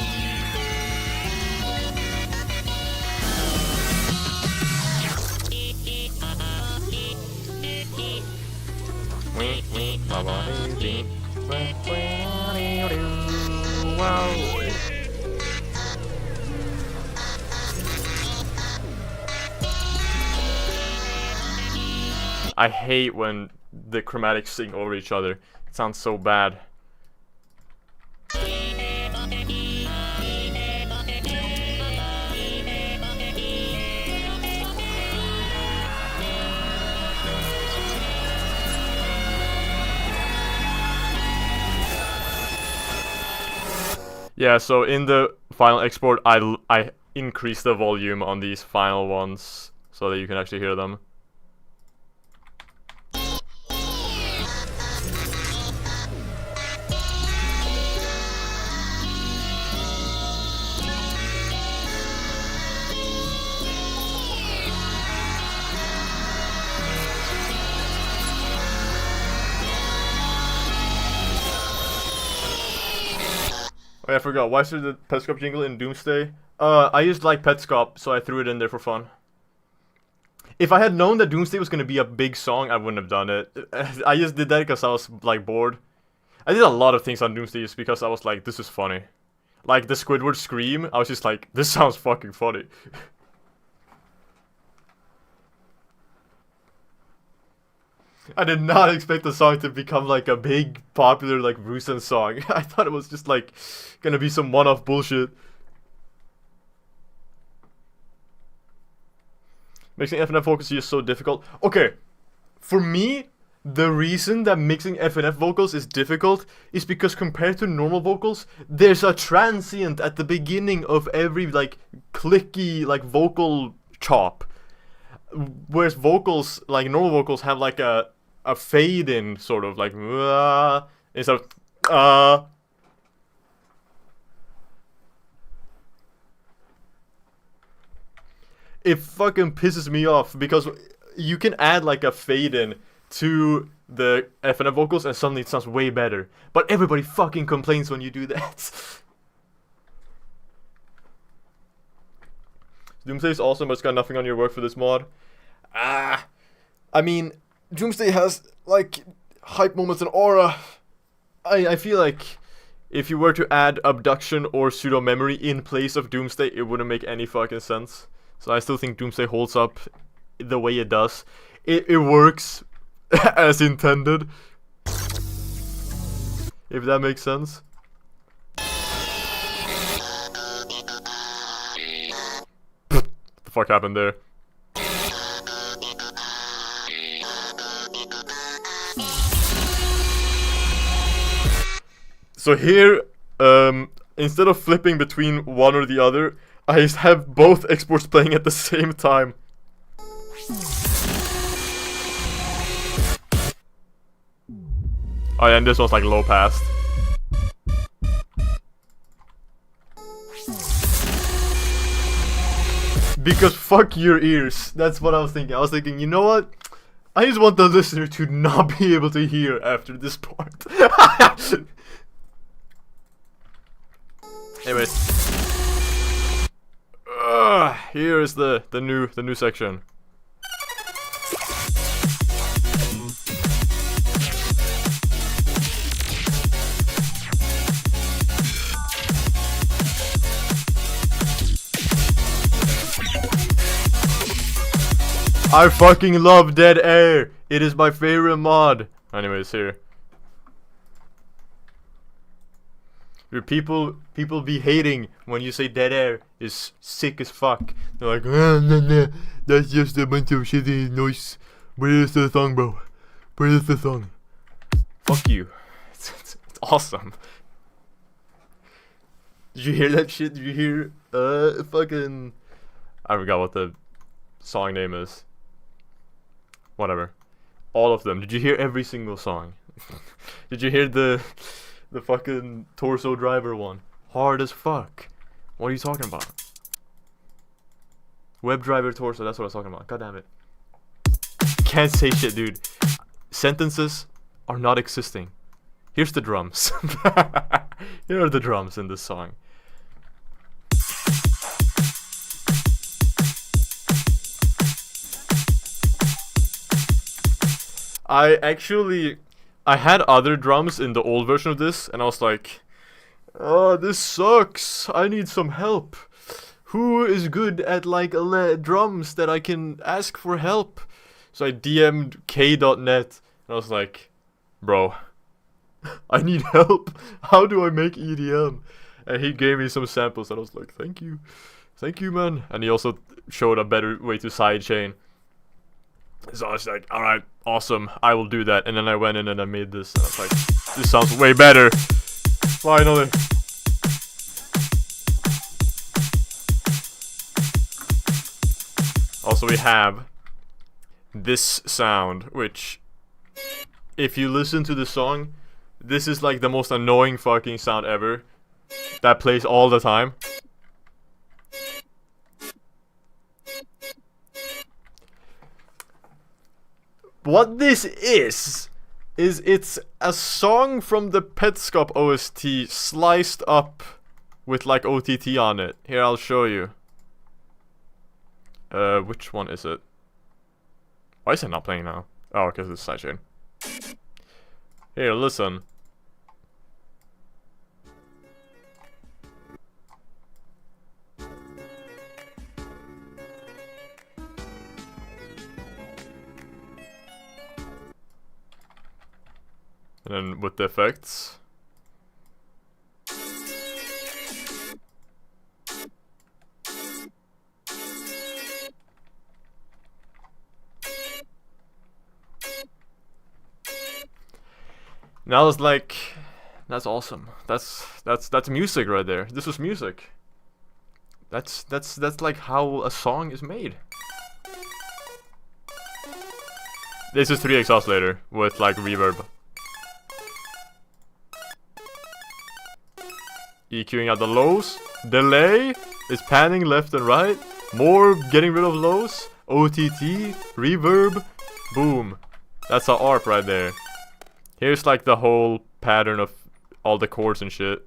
I hate when the chromatics sing over each other. It sounds so bad. Yeah, so in the final export, I increase the volume on these final ones so that you can actually hear them. Oh yeah, I forgot. Why is there the Petscop jingle in Doomsday? I just like Petscop, so I threw it in there for fun. If I had known that Doomsday was gonna be a big song, I wouldn't have done it. I just did that because I was like bored. I did a lot of things on Doomsday just because I was like, this is funny. Like the Squidward scream, I was just like, this sounds fucking funny. I did not expect the song to become like a big, popular, like Rusen song. I thought it was just like gonna be some one-off bullshit. Mixing FNF vocals is so difficult. Okay, for me, the reason that mixing FNF vocals is difficult is because compared to normal vocals, there's a transient at the beginning of every like clicky like vocal chop. Whereas vocals, like normal vocals, have like a fade in sort of like instead of it fucking pisses me off because you can add like a fade in to the FNF vocals, and suddenly it sounds way better. But everybody fucking complains when you do that. Doomsday is awesome, but it's got nothing on your work for this mod. I mean, Doomsday has, like, hype moments and aura. I feel like if you were to add abduction or pseudomemory in place of Doomsday, it wouldn't make any fucking sense. So I still think Doomsday holds up the way it does. It works as intended. If that makes sense. What the fuck happened there? So here, instead of flipping between one or the other, I just have both exports playing at the same time. Oh yeah, and this one's like low passed. Because fuck your ears. That's what I was thinking. I was thinking, you know what? I just want the listener to not be able to hear after this part. Anyways, here is the new section. I fucking love Dead Air. It is my favorite mod. Anyways, here. People be hating when you say Dead Air is sick as fuck. They're like, nah, that's just a bunch of shitty noise. Where is the song, bro? Where is the song? Fuck you. It's awesome. Did you hear that shit? Did you hear, fucking... I forgot what the song name is. Whatever. All of them. Did you hear every single song? Did you hear the fucking Torso Driver one? Hard as fuck. What are you talking about? WebDriver Torso, that's what I was talking about. God damn it. Can't say shit, dude. Sentences are not existing. Here's the drums. Here are the drums in this song. I had other drums in the old version of this, and I was like, oh, this sucks. I need some help. Who is good at, like, drums that I can ask for help? So I DM'd k.net, and I was like, bro, I need help. How do I make EDM? And he gave me some samples, and I was like, thank you. Thank you, man. And he also showed a better way to sidechain. So I was like, alright, awesome, I will do that. And then I went in and I made this, and I was like, this sounds way better. Finally. Also, we have this sound, which, if you listen to the song, this is like the most annoying fucking sound ever. That plays all the time. What this is it's a song from the Petscop OST sliced up with like OTT on it. Here, I'll show you. Which one is it? Why is it not playing now? Oh, because it's sidechain. Here, listen. And then with the effects. Now it's like, that's awesome. That's music right there. This was music. That's like how a song is made. This is 3 exhaust later with like reverb. EQing out the lows. Delay is panning left and right. More getting rid of lows. OTT, reverb, boom. That's an ARP right there. Here's like the whole pattern of all the chords and shit.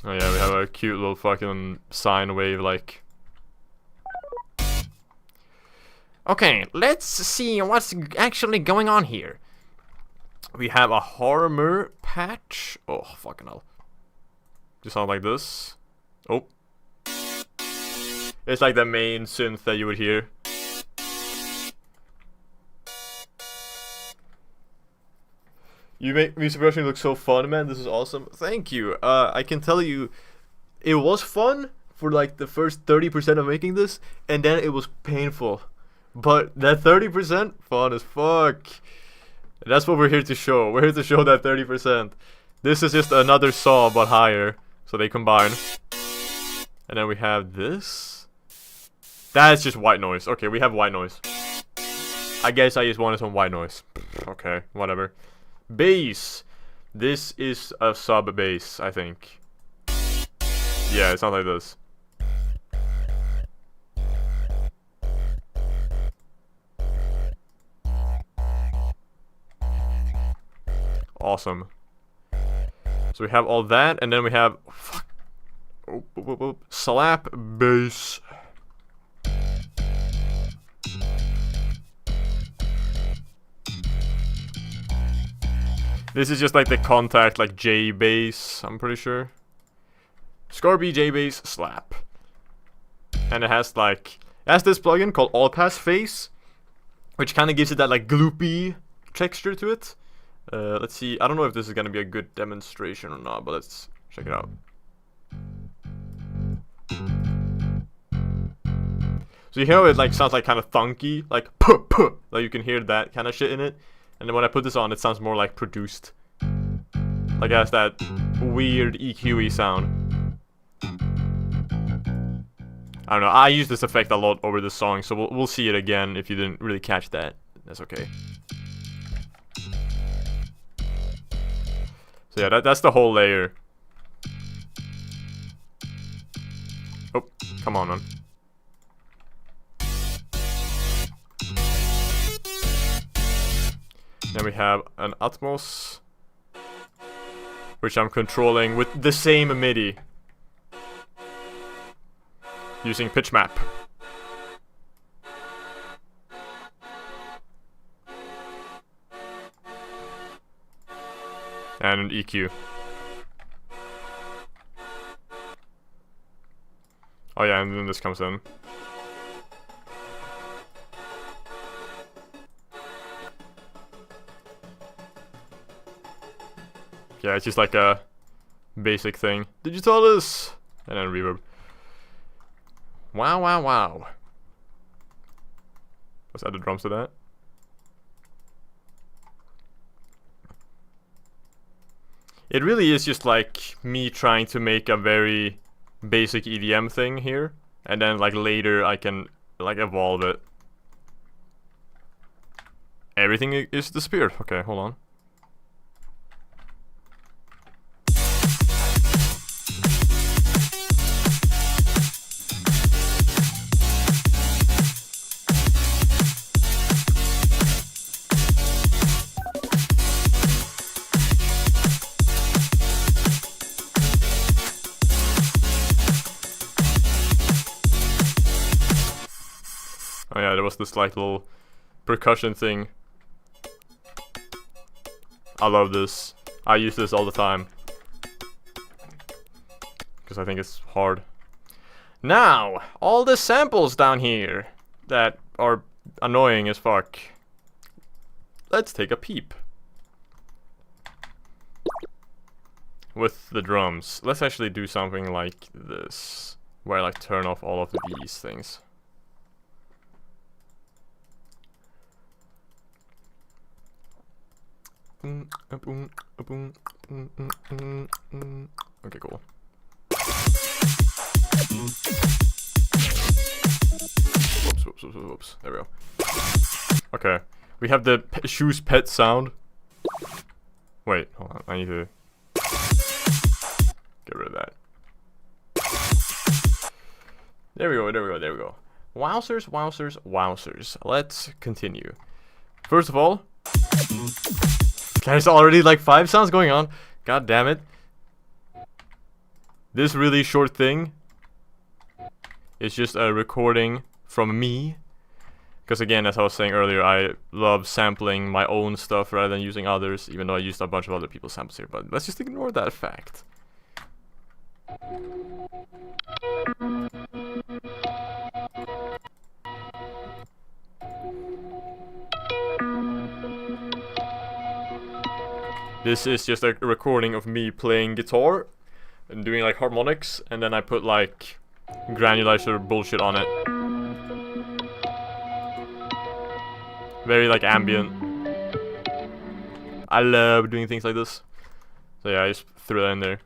Oh yeah, we have a cute little fucking sine wave like. Okay, let's see what's actually going on here. We have a harmor patch. Oh, fucking hell. Just sound like this. Oh. It's like the main synth that you would hear. You make music production look so fun, man. This is awesome. Thank you. I can tell you, it was fun for like the first 30% of making this, and then it was painful. But that 30%, fun as fuck. That's what we're here to show. We're here to show that 30%. This is just another saw, but higher. So they combine. And then we have this. That's just white noise. Okay, we have white noise. I guess I just wanted some white noise. Okay, whatever. Bass. This is a sub bass, I think. Yeah, it sounds like this. Awesome. So we have all that, and then we have slap bass. This is just like the contact, like J bass, I'm pretty sure. Scorby J bass slap. And it has this plugin called All Pass Face, which kind of gives it that like gloopy texture to it. Let's see. I don't know if this is gonna be a good demonstration or not, but let's check it out. So you hear how it like sounds like kind of thunky, like puh puh, like you can hear that kind of shit in it. And then when I put this on, it sounds more like produced. Like it has that weird EQ-y sound. I don't know. I use this effect a lot over the song, so we'll see it again if you didn't really catch that. That's okay. So yeah, that's the whole layer. Oh, come on, man. Then we have an Atmos, which I'm controlling with the same MIDI, using pitch map. And an EQ. Oh yeah, and then this comes in. Yeah, it's just like a basic thing. Digitalis! And then reverb. Wow, wow, wow. Let's add the drums to that. It really is just like me trying to make a very basic EDM thing here. And then like later I can like evolve it. Everything is disappeared. Okay, hold on. Oh yeah, there was this like little percussion thing. I love this. I use this all the time. Because I think it's hard. Now, all the samples down here that are annoying as fuck. Let's take a peep. With the drums. Let's actually do something like this. Where I like turn off all of these things. Okay, cool. Whoops. There we go. Okay. We have the shoes pet sound. Wait, hold on. I need to get rid of that. There we go, there we go, there we go. Wowzers, wowzers, wowzers. Let's continue. First of all, there's already like 5 sounds going on. God damn it. This really short thing is just a recording from me. Because again, as I was saying earlier, I love sampling my own stuff rather than using others, even though I used a bunch of other people's samples here. But let's just ignore that fact. This is just a recording of me playing guitar and doing like harmonics, and then I put like granulizer bullshit on it. Very like ambient. I love doing things like this. So yeah, I just threw that in there.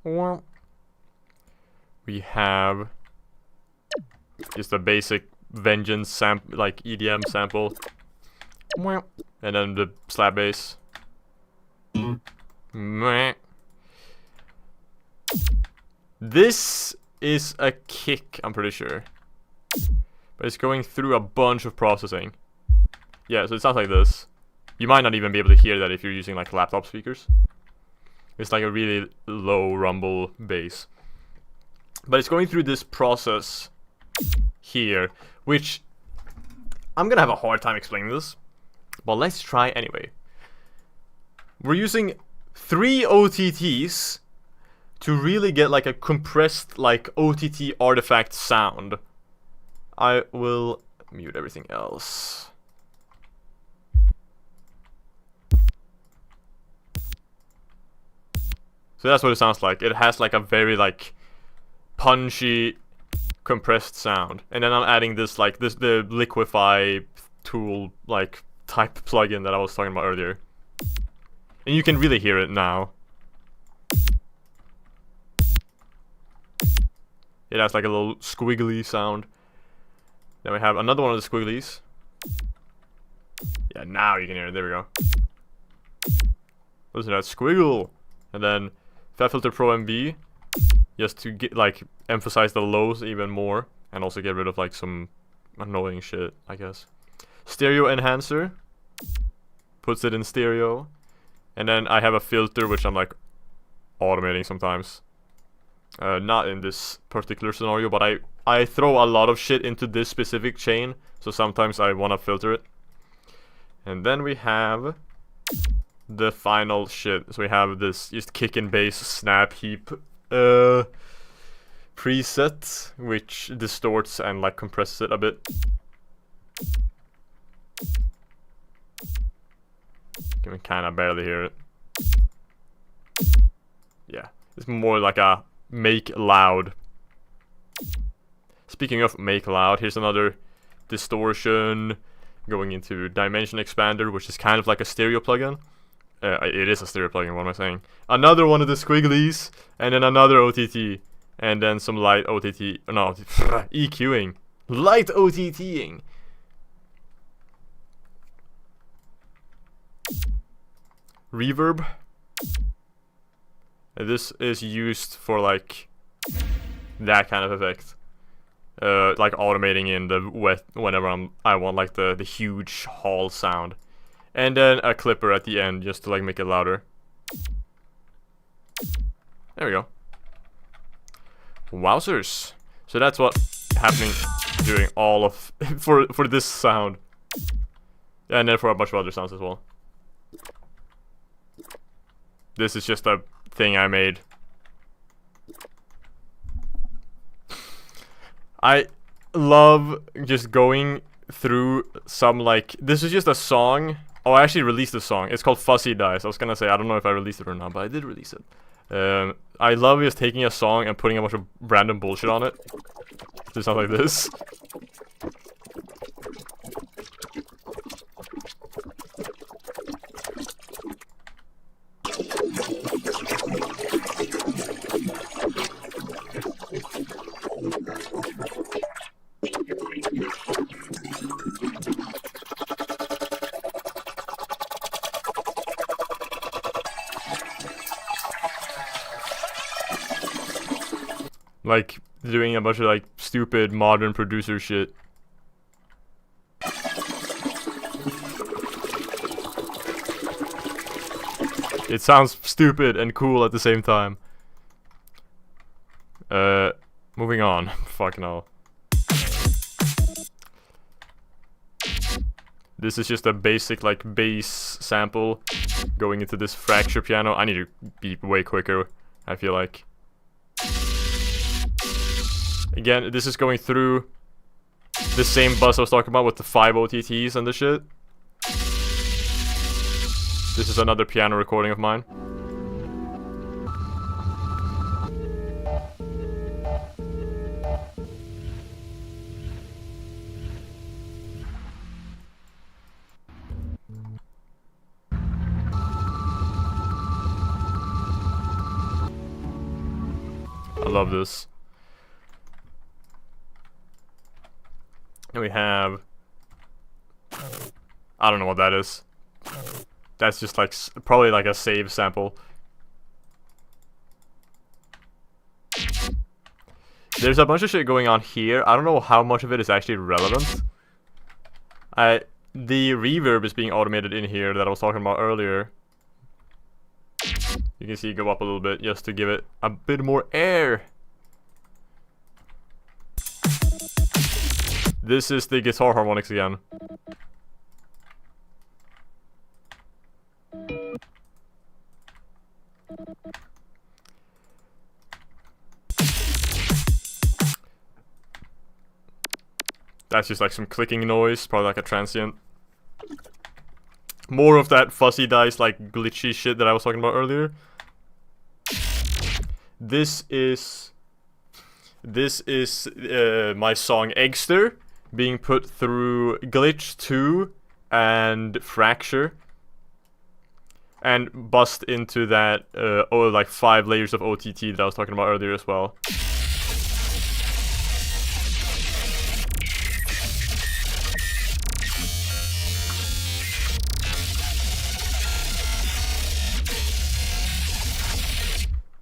Well, we have just a basic Vengeance sample, like EDM sample. Well, and then the slap bass. This is a kick, I'm pretty sure. But it's going through a bunch of processing. Yeah, so it sounds like this. You might not even be able to hear that if you're using like laptop speakers. It's like a really low rumble bass. But it's going through this process here, which I'm gonna have a hard time explaining this. But let's try anyway. We're using 3 OTTs to really get like a compressed like OTT artifact sound. I will mute everything else. So that's what it sounds like. It has like a very like punchy compressed sound. And then I'm adding this like the Liquify tool like type plugin that I was talking about earlier. And you can really hear it now. It has like a little squiggly sound. Then we have another one of the squigglies. Yeah, now you can hear it. There we go. Listen to that squiggle. And then Fat Filter Pro MV, just to get like emphasize the lows even more, and also get rid of like some annoying shit, I guess. Stereo enhancer puts it in stereo, and then I have a filter which I'm like automating sometimes. Not in this particular scenario, but I throw a lot of shit into this specific chain, so sometimes I want to filter it. And then we have the final shit. So we have this just kick and bass snap heap preset, which distorts and like compresses it a bit. You can kind of barely hear it. Yeah, it's more like a make loud. Speaking of make loud, here's another distortion going into dimension expander, which is kind of like a stereo plugin. It is a stereo plugin, what am I saying? Another one of the squigglies, and then another OTT, and then some light OTT, no, EQing. Light OTTing. Reverb. And this is used for like that kind of effect. Like automating in the wet whenever I want like the huge hall sound. And then a clipper at the end just to like make it louder. There we go. Wowzers. So that's what's happening during all of for this sound. And then for a bunch of other sounds as well. This is just a thing I made. I love just going through some like, this is just a song. Oh, I actually released a song. It's called Fuzzy Dice. I was gonna say, I don't know if I released it or not, but I did release it. I love just taking a song and putting a bunch of random bullshit on it. It sounds like this. Like doing a bunch of like stupid modern producer shit. It sounds stupid and cool at the same time. Moving on. Fucking hell. This is just a basic like bass sample going into this fracture piano. I need to be way quicker, I feel like. Again, this is going through the same bus I was talking about with the 5 OTTs and the shit. This is another piano recording of mine. I love this. And we have... I don't know what that is. That's just like, probably like a save sample. There's a bunch of shit going on here. I don't know how much of it is actually relevant. The reverb is being automated in here that I was talking about earlier. You can see it go up a little bit just to give it a bit more air. This is the guitar harmonics again. That's just like some clicking noise, probably like a transient. More of that fuzzy dice, like glitchy shit that I was talking about earlier. This is my song Eggster being put through Glitch 2 and Fracture. And bust into that, like 5 layers of OTT that I was talking about earlier as well.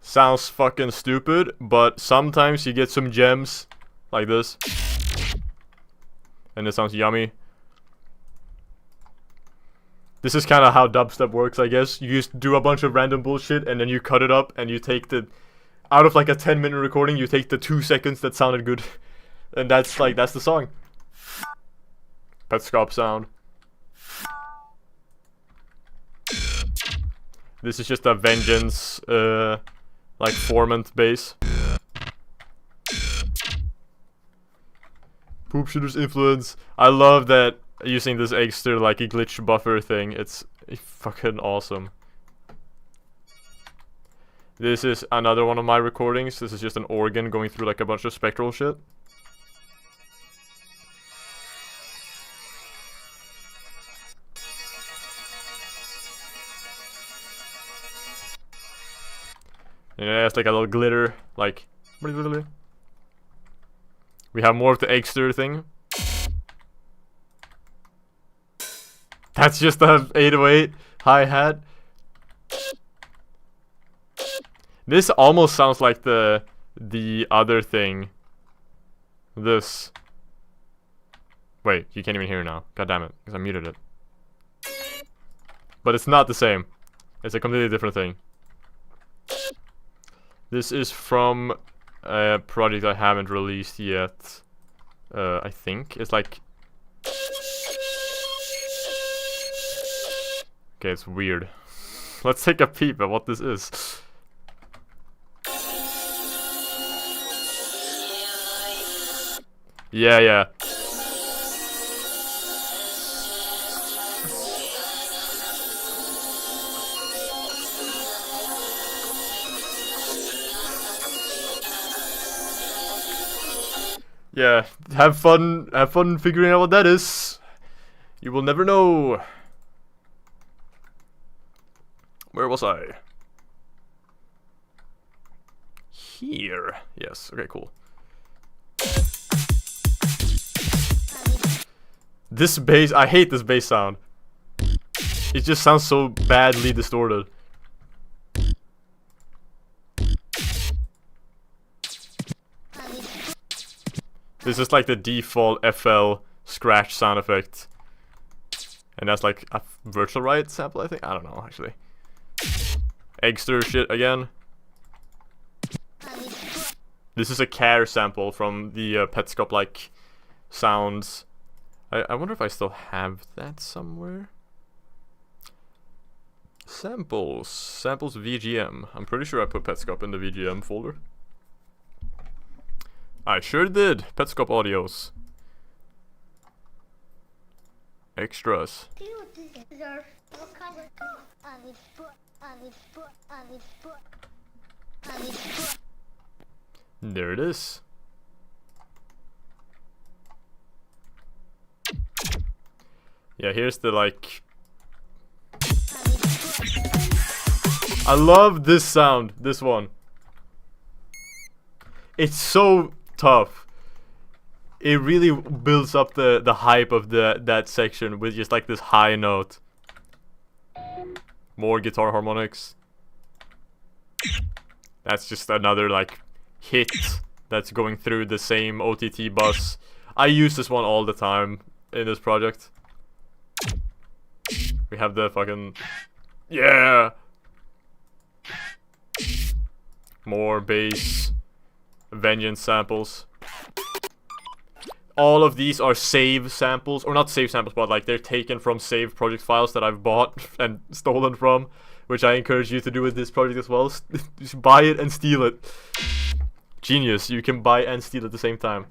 Sounds fucking stupid, but sometimes you get some gems like this. And it sounds yummy. This is kind of how dubstep works, I guess. You just do a bunch of random bullshit and then you cut it up and you take the... Out of like a 10-minute recording, you take the 2 seconds that sounded good. And that's like, that's the song. Petscop sound. This is just a Vengeance, like formant bass. Poop Shooter's influence. I love that using this Eggster like a glitch buffer thing. It's fucking awesome. This is another one of my recordings. This is just an organ going through like a bunch of spectral shit. And it has like a little glitter, like... We have more of the Eggster thing. That's just a 808 hi-hat. This almost sounds like the other thing. This. Wait, you can't even hear it now. God damn it, because I muted it. But it's not the same. It's a completely different thing. This is from a project I haven't released yet. I think it's like... Okay, it's weird. Let's take a peep at what this is. Yeah. Yeah, have fun figuring out what that is. You will never know. Where was I? Here. Yes, okay, cool. This bass, I hate this bass sound. It just sounds so badly distorted. This is like the default FL scratch sound effect. And that's like a virtual right sample, I think? I don't know, actually. Eggster shit again. This is a care sample from the Petscop like sounds. I wonder if I still have that somewhere. Samples. Samples VGM. I'm pretty sure I put Petscop in the VGM folder. I sure did. Petscop audios. Extras. There it is. Yeah, here's the like... I love this sound, this one. It's so tough. It really builds up the hype of that section with just like this high note. More guitar harmonics. That's just another like hit that's going through the same OTT bus. I use this one all the time in this project. We have the fucking... Yeah! More bass. Vengeance samples. All of these are save samples, or not save samples, but like they're taken from save project files that I've bought and stolen from, which I encourage you to do with this project as well. Just buy it and steal it. Genius, you can buy and steal at the same time.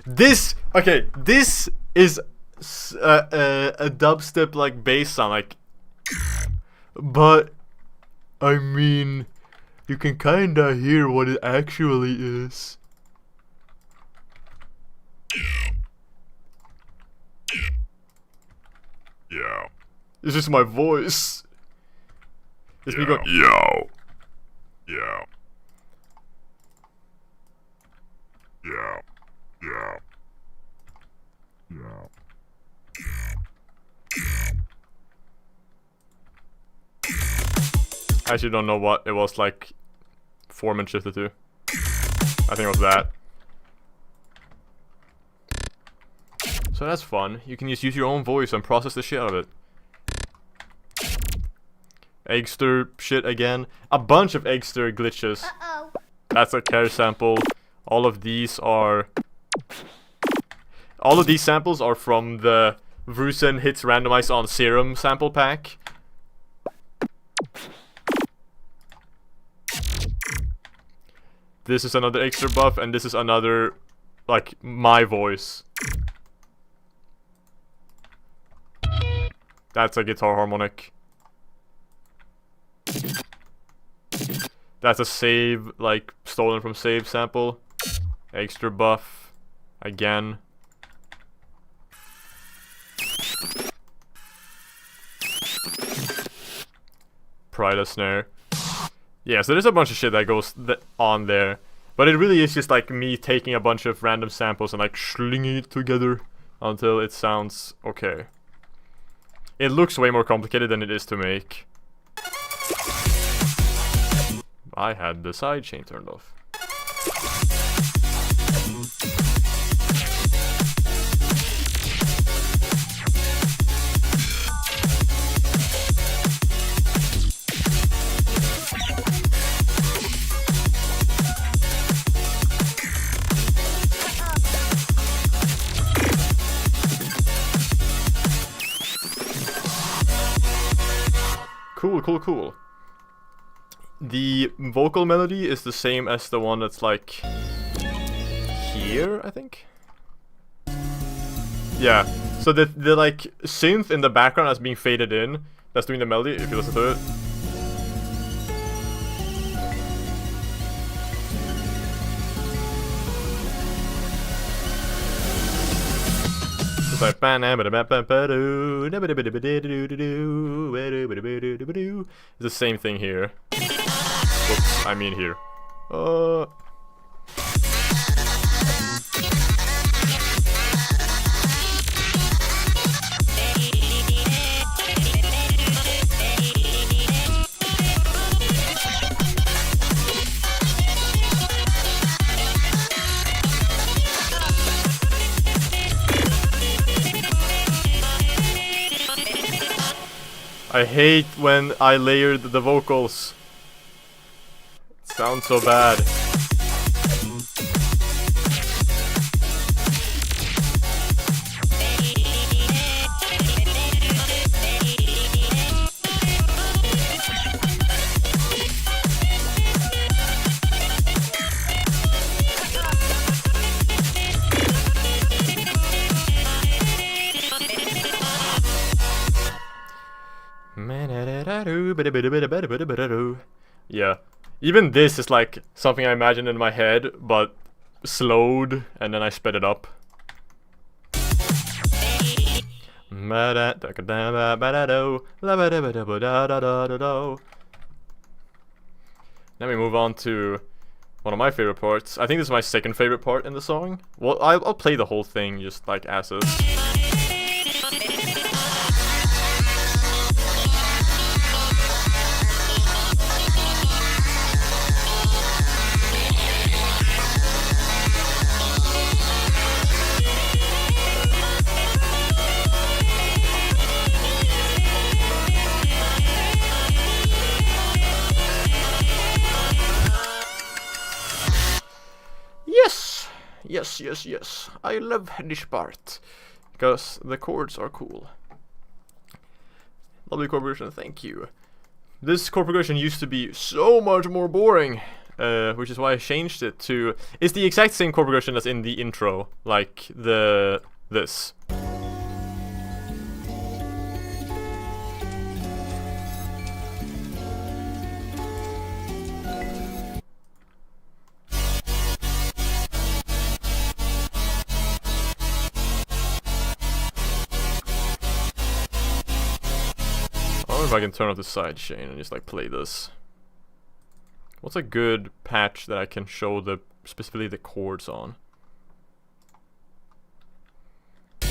This, okay, this is a dubstep like bass sound, like, but I mean, you can kinda hear what it actually is. Yeah. It's just my voice. It's me going, yo. Yeah. Yeah. Yeah. Yeah. I actually don't know what it was like Foreman shifted to. I think it was that. So that's fun. You can just use your own voice and process the shit out of it. Eggster shit again. A bunch of Eggster glitches. That's a care sample. All of these samples are from the Vrusen Hits Randomized on Serum sample pack. This is another extra buff, and this is another, like, my voice. That's a guitar harmonic. That's a save, like, stolen from save sample. Extra buff. Again. Prida snare. Yeah, so there's a bunch of shit that goes on there. But it really is just like me taking a bunch of random samples and like slinging it together until it sounds okay. It looks way more complicated than it is to make. I had the sidechain turned off. Cool. The vocal melody is the same as the one that's like here, I think. Yeah. So the like synth in the background that's being faded in, that's doing the melody, if you listen to it. It's like it's the same thing here. Whoops, I mean here. I hate when I layered the vocals. It sounds so bad. Yeah. Even this is like something I imagined in my head, but slowed, and then I sped it up. Then we move on to one of my favorite parts. I think this is my second favorite part in the song. Well, I'll play the whole thing just like as is. Yes. I love this part. Because the chords are cool. Lovely chord progression, thank you. This chord progression used to be so much more boring. Which is why I changed it to... It's the exact same chord progression as in the intro. Like this. I wonder if I can turn off the sidechain and just like play this. What's a good patch that I can show specifically the chords on? I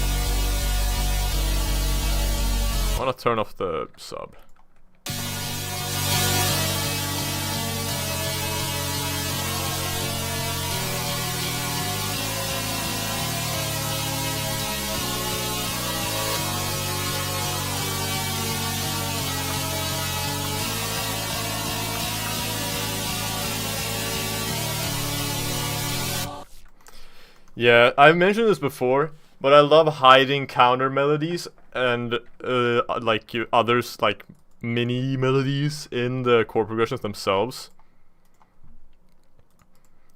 wanna turn off the sub. Yeah, I've mentioned this before, but I love hiding counter melodies and like others like mini melodies in the chord progressions themselves.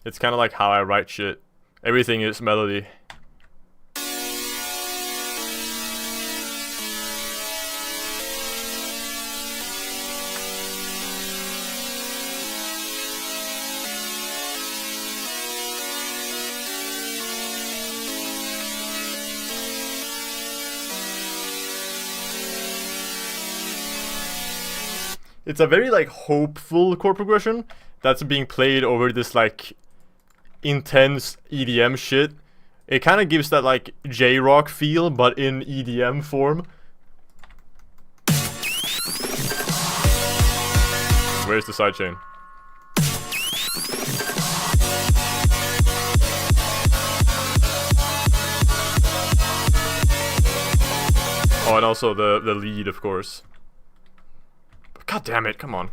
It's kind of like how I write shit. Everything is melody. It's a very like hopeful chord progression that's being played over this like intense EDM shit. It kind of gives that like J-rock feel, but in EDM form. Where's the sidechain? Oh, and also the lead, of course. God damn it, come on.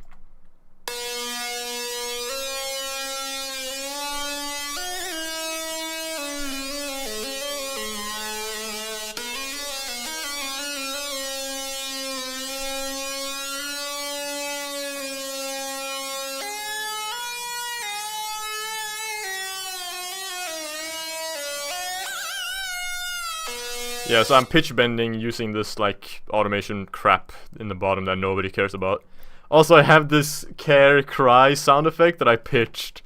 Yeah, so I'm pitch bending using this like automation crap in the bottom that nobody cares about. Also, I have this care cry sound effect that I pitched.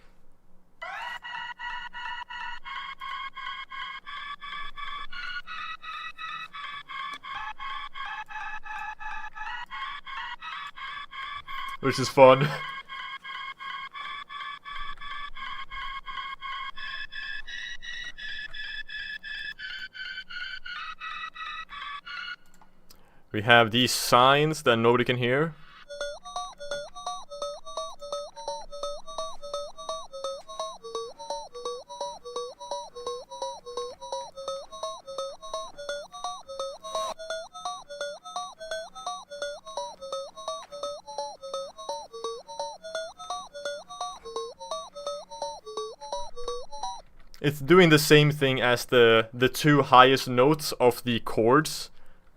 Which is fun. We have these signs that nobody can hear. it's doing the same thing as the two highest notes of the chords,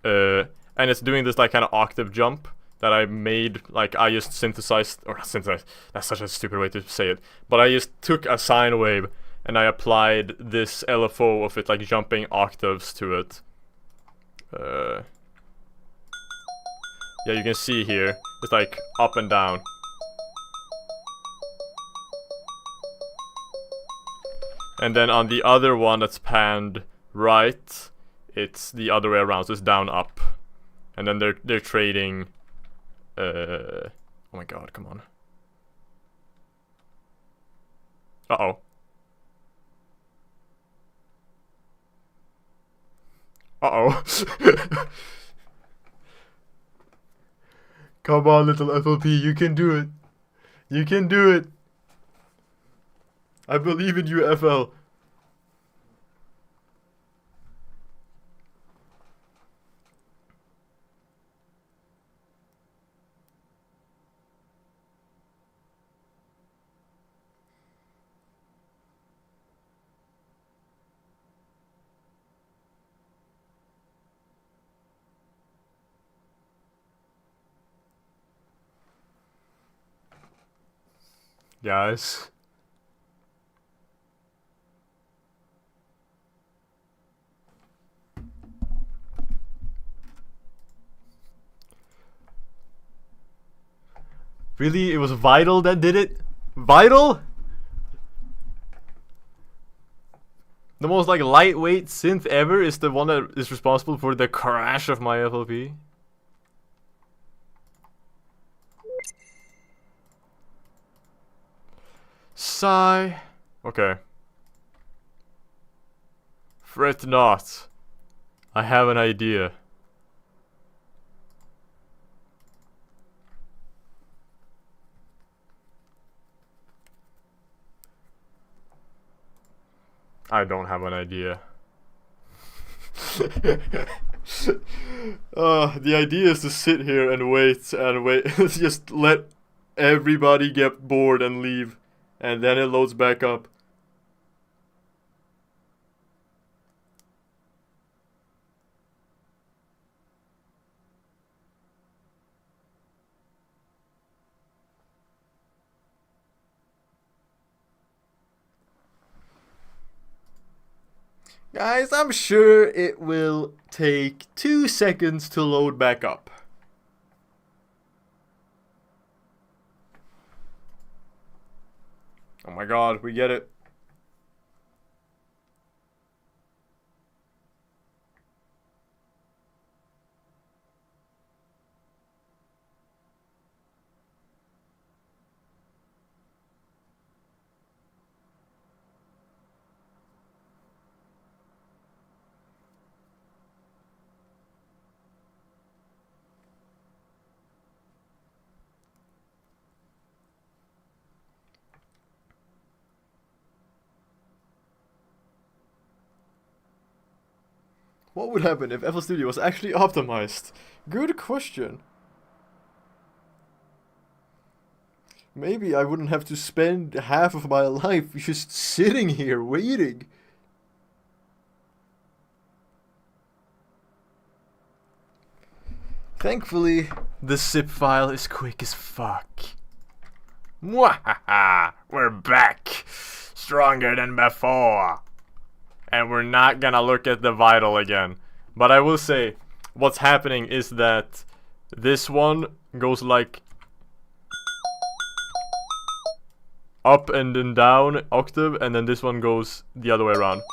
and it's doing this like kind of octave jump that I made. Like I just synthesized, or synthesized. That's such a stupid way to say it. But I just took a sine wave and I applied this LFO of it like jumping octaves to it. Yeah, you can see here it's like up and down. And then on the other one that's panned right, it's the other way around, so it's down up. And then they're trading. Oh my god, come on. Uh-oh. Uh-oh. Come on, little FLP, you can do it. You can do it. I believe in you, FL. Guys. Really? It was Vital that did it? Vital? The most like lightweight synth ever is the one that is responsible for the crash of my FLP. Sigh. Okay. Fret not. I have an idea. I don't have an idea. The idea is to sit here and wait. Just let everybody get bored and leave. And then it loads back up. Guys, I'm sure it will take 2 seconds to load back up. Oh my god, we get it. What would happen if FL Studio was actually optimized? Good question. Maybe I wouldn't have to spend half of my life just sitting here waiting. Thankfully, the zip file is quick as fuck. Mwahaha! We're back! Stronger than before! And we're not gonna look at the vital again. But I will say, what's happening is that this one goes like up and then down octave, and then this one goes the other way around.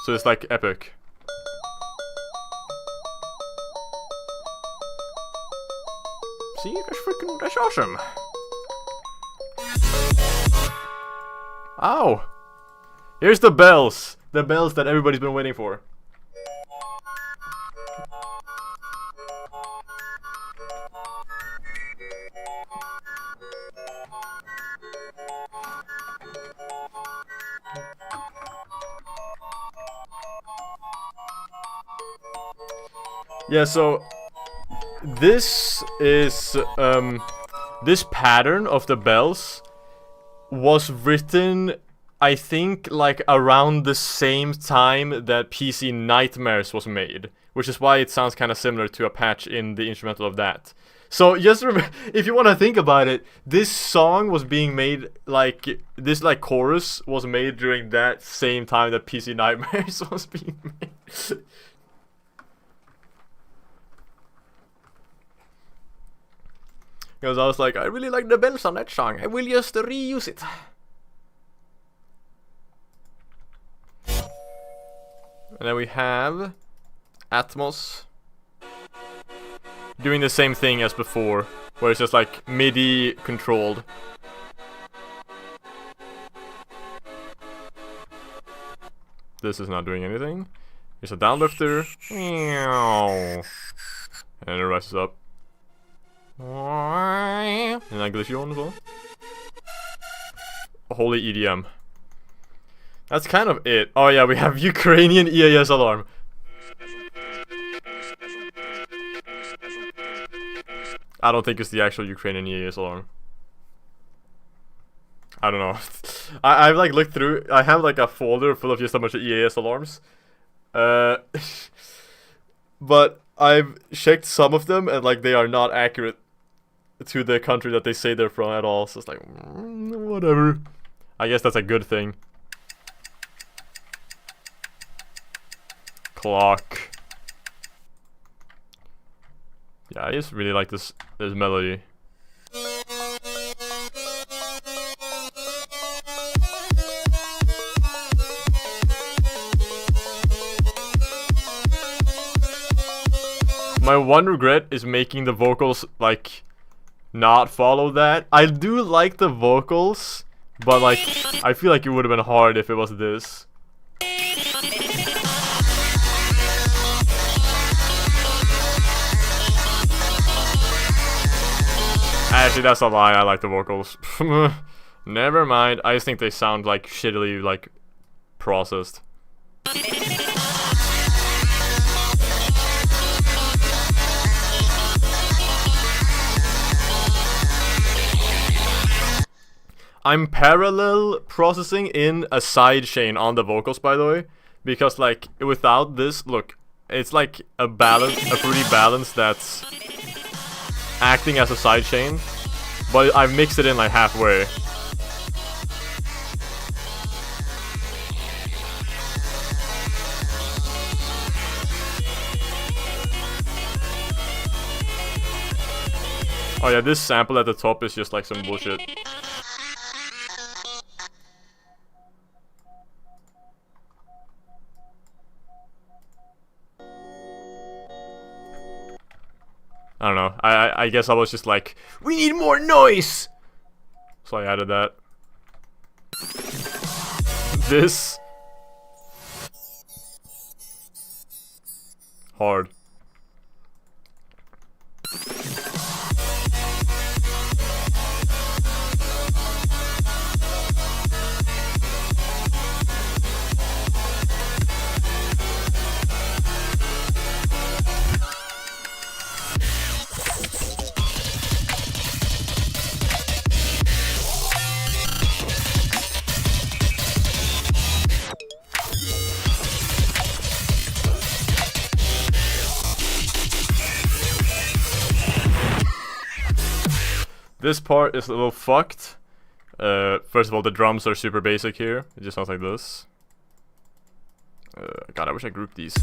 So it's like epic. See, that's awesome. Ow! Here's the bells! The bells that everybody's been waiting for. Yeah, so this is this pattern of the bells was written I think like around the same time that PC Nightmares was made, which is why it sounds kind of similar to a patch in the instrumental of that. So just if you want to think about it, this song was being made like this like chorus was made during that same time that PC Nightmares was being made. Because I was like, I really like the bells on that song. I will just reuse it. And then we have Atmos doing the same thing as before, where it's just like MIDI controlled. This is not doing anything. Here's a downlifter. And it rises up. And I glitch you on as well. Holy EDM. That's kind of it. Oh yeah, we have Ukrainian EAS alarm. I don't think it's the actual Ukrainian EAS alarm. I don't know. I've like looked through. I have like a folder full of just a bunch of EAS alarms. But I've checked some of them and like they are not accurate to the country that they say they're from at all. So it's like whatever. I guess that's a good thing. Clock. Yeah, I just really like this melody. My one regret is making the vocals like not follow that. I do like the vocals, but like I feel like it would have been hard if it was this. Actually, that's a lie. I like the vocals. Never mind. I just think they sound like shittily like processed. I'm parallel processing in a sidechain on the vocals, by the way, because like without this, look, it's like a fruity balance that's acting as a sidechain, but I've mixed it in like halfway. Oh yeah, this sample at the top is just like some bullshit. I don't know. I guess I was just like, we need more noise! So I added that. This. Hard. This part is a little fucked. First of all, the drums are super basic here. It just sounds like this. God, I wish I grouped these.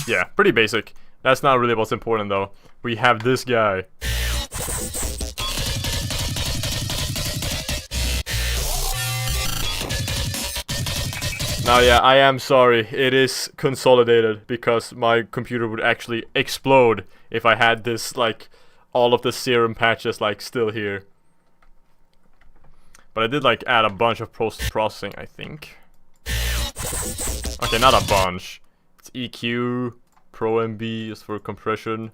Yeah, pretty basic. That's not really what's important though. We have this guy. Now yeah, I am sorry. It is consolidated because my computer would actually explode if I had this, like, all of the serum patches, like, still here. But I did, like, add a bunch of post-processing, I think. Okay, not a bunch. It's EQ, Pro MB just for compression,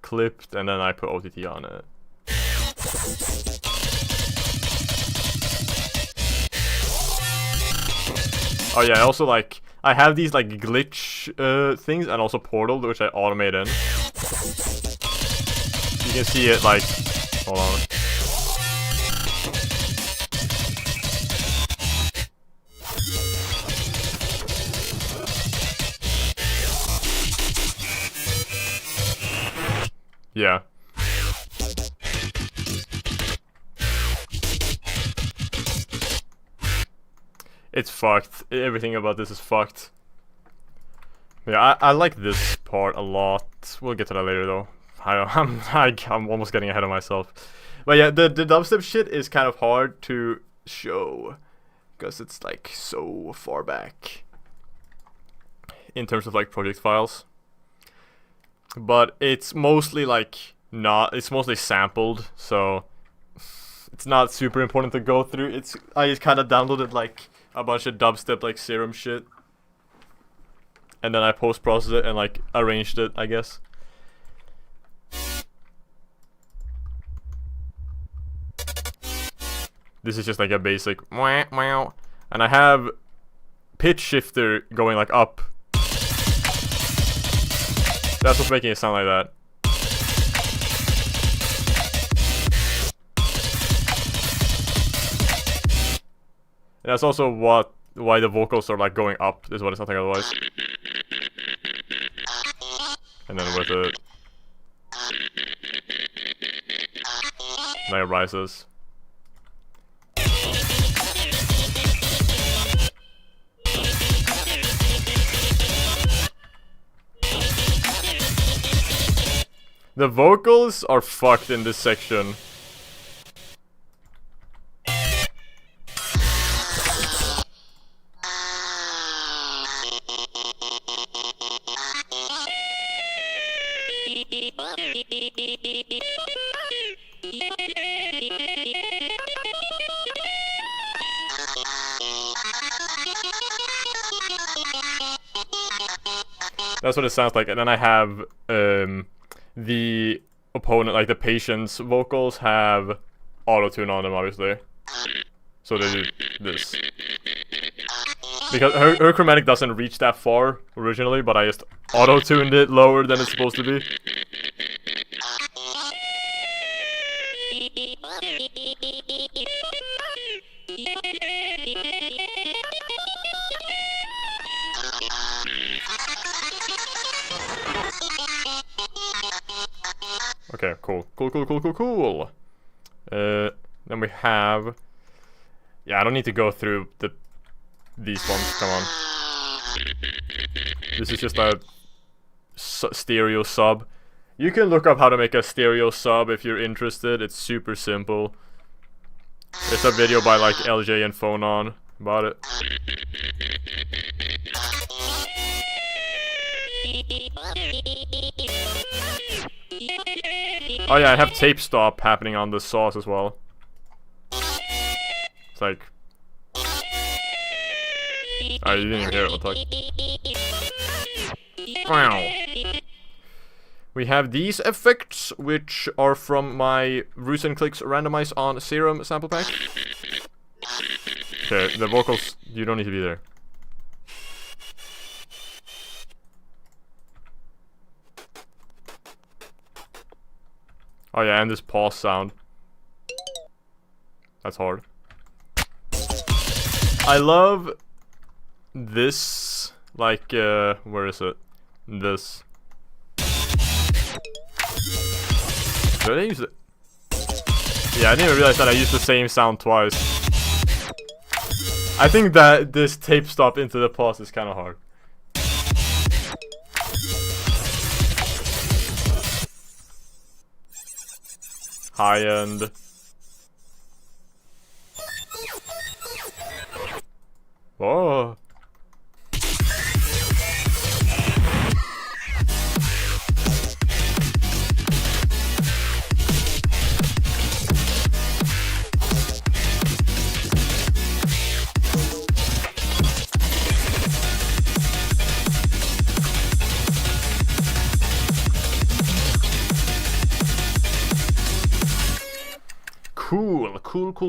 clipped, and then I put OTT on it. Oh yeah, I also like I have these like glitch things and also portal which I automate in. You can see it like hold on. Yeah. It's fucked. Everything about this is fucked. Yeah, I like this part a lot. We'll get to that later though. I'm almost getting ahead of myself. But yeah, the dubstep shit is kind of hard to show because it's like so far back in terms of like project files. But it's mostly like it's mostly sampled, so it's not super important to go through. I just kind of downloaded like a bunch of dubstep like serum shit, and then I post-processed it and like arranged it, I guess. This is just like a basic wah, wah, and I have pitch shifter going like up. That's what's making it sound like that. And that's also why the vocals are like going up, is what it's something otherwise. And then with it, then it rises. The vocals are fucked in this section. That's what it sounds like. And then I have the opponent, like the patient's vocals, have auto-tune on them, obviously. So they do this. Because her chromatic doesn't reach that far originally, but I just auto-tuned it lower than it's supposed to be. Okay, cool. Cool. Then we have... Yeah, I don't need to go through these ones, come on. This is just a stereo sub. You can look up how to make a stereo sub if you're interested. It's super simple. There's a video by like LJ and Phonon about it. Oh yeah, I have tape stop happening on the sauce as well. It's like... Oh, you didn't even hear it, what the fuck? We have these effects, which are from my Roots and Clicks Randomize on Serum sample pack. Okay, the vocals, you don't need to be there. Oh yeah, and this pause sound. That's hard. I love this, like, where is it? This. Did I use it? Yeah, I didn't even realize that I used the same sound twice. I think that this tape stop into the pause is kind of hard. High end. Whoa.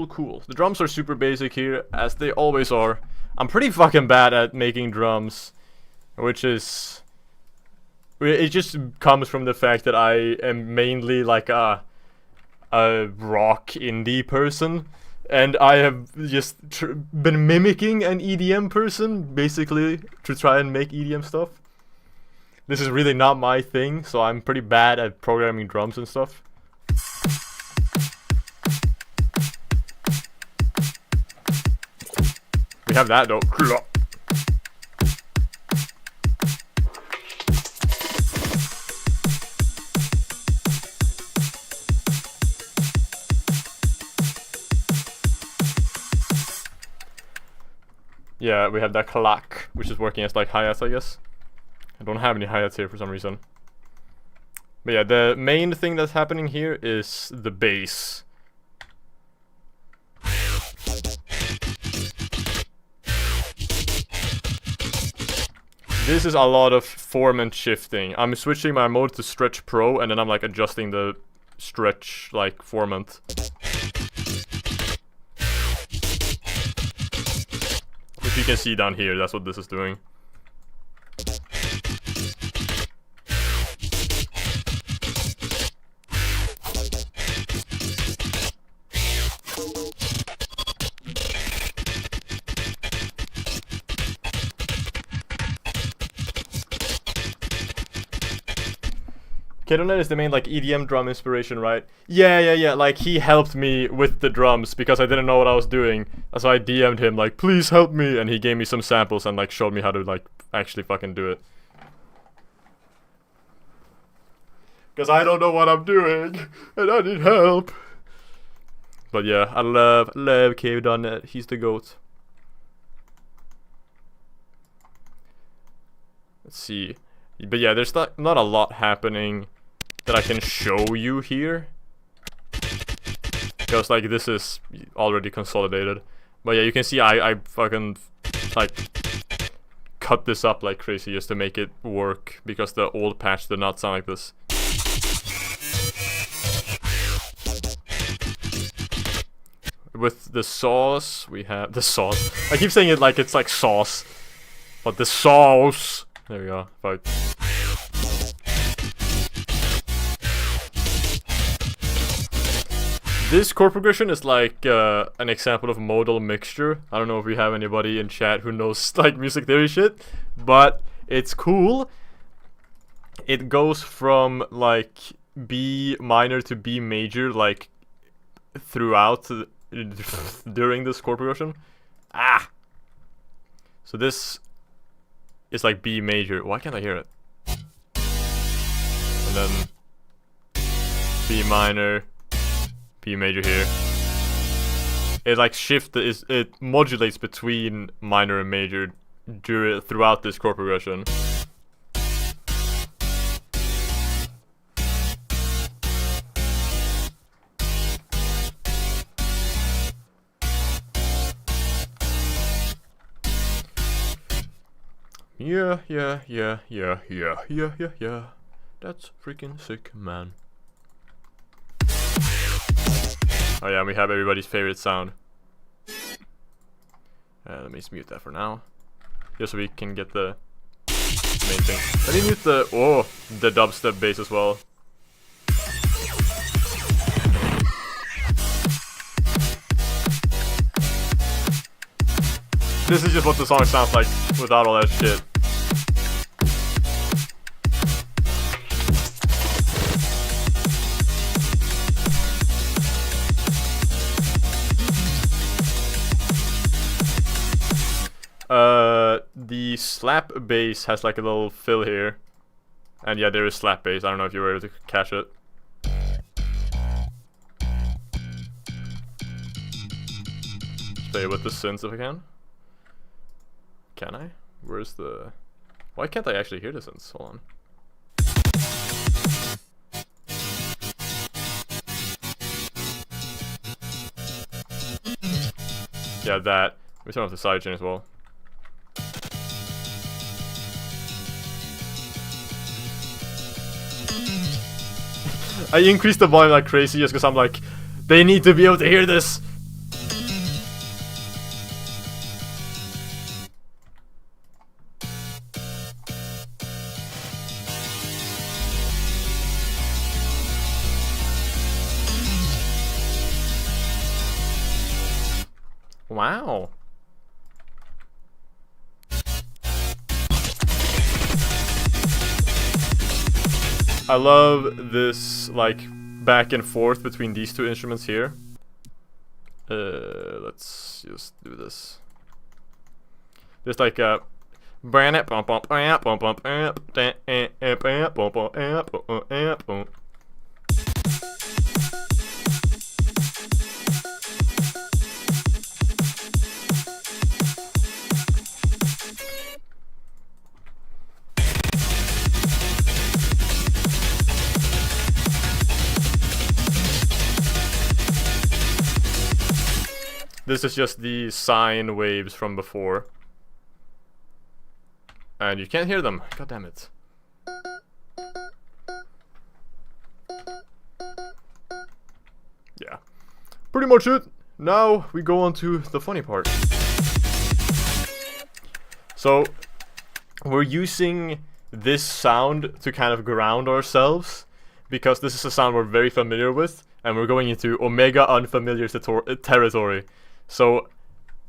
Cool. The drums are super basic here, as they always are. I'm pretty fucking bad at making drums, which is... It just comes from the fact that I am mainly like a rock indie person, and I have just been mimicking an EDM person, basically, to try and make EDM stuff. This is really not my thing, so I'm pretty bad at programming drums and stuff. We have that though. Yeah, we have that clack, which is working as like hi-hats, I guess. I don't have any hi-hats here for some reason. But yeah, the main thing that's happening here is the bass. This is a lot of form and shifting. I'm switching my mode to Stretch Pro, and then I'm like adjusting the stretch like formant. If you can see down here, that's what this is doing. Kedonet is the main like EDM drum inspiration, right? Yeah. Like he helped me with the drums because I didn't know what I was doing. So I DM'd him like, please help me, and he gave me some samples and like showed me how to like actually fucking do it. Cause I don't know what I'm doing and I need help. But yeah, I love Kedonet. He's the GOAT. Let's see. But yeah, there's not a lot happening that I can show you here, because like this is already consolidated. But yeah, you can see I fucking like cut this up like crazy just to make it work, because the old patch did not sound like this. With the sauce, we have the sauce. I keep saying it like it's like sauce, but the sauce. There we go. Fuck. This chord progression is like an example of modal mixture. I don't know if we have anybody in chat who knows like music theory shit, but it's cool. It goes from like B minor to B major like throughout during this chord progression. So this is like B major. Why can't I hear it? And then B minor, B major here. It like it modulates between minor and major throughout this chord progression. Yeah. That's freaking sick, man. Oh yeah, we have everybody's favorite sound. Let me just mute that for now, just so we can get the main thing. Let me mute the dubstep bass as well. This is just what the song sounds like without all that shit. The slap bass has like a little fill here. And yeah, there is slap bass. I don't know if you were able to catch it. Play with the synths if I can. Can I? Where's the... Why can't I actually hear the synths? Hold on. Yeah, that. Let me turn off the sidechain as well. I increased the volume like crazy just because I'm like, they need to be able to hear this. Wow. I love this, like, back and forth between these two instruments here. Let's just do this. Just like a. This is just the sine waves from before. And you can't hear them. God damn it. Yeah. Pretty much it. Now we go on to the funny part. So, we're using this sound to kind of ground ourselves, because this is a sound we're very familiar with, and we're going into omega unfamiliar territory. So,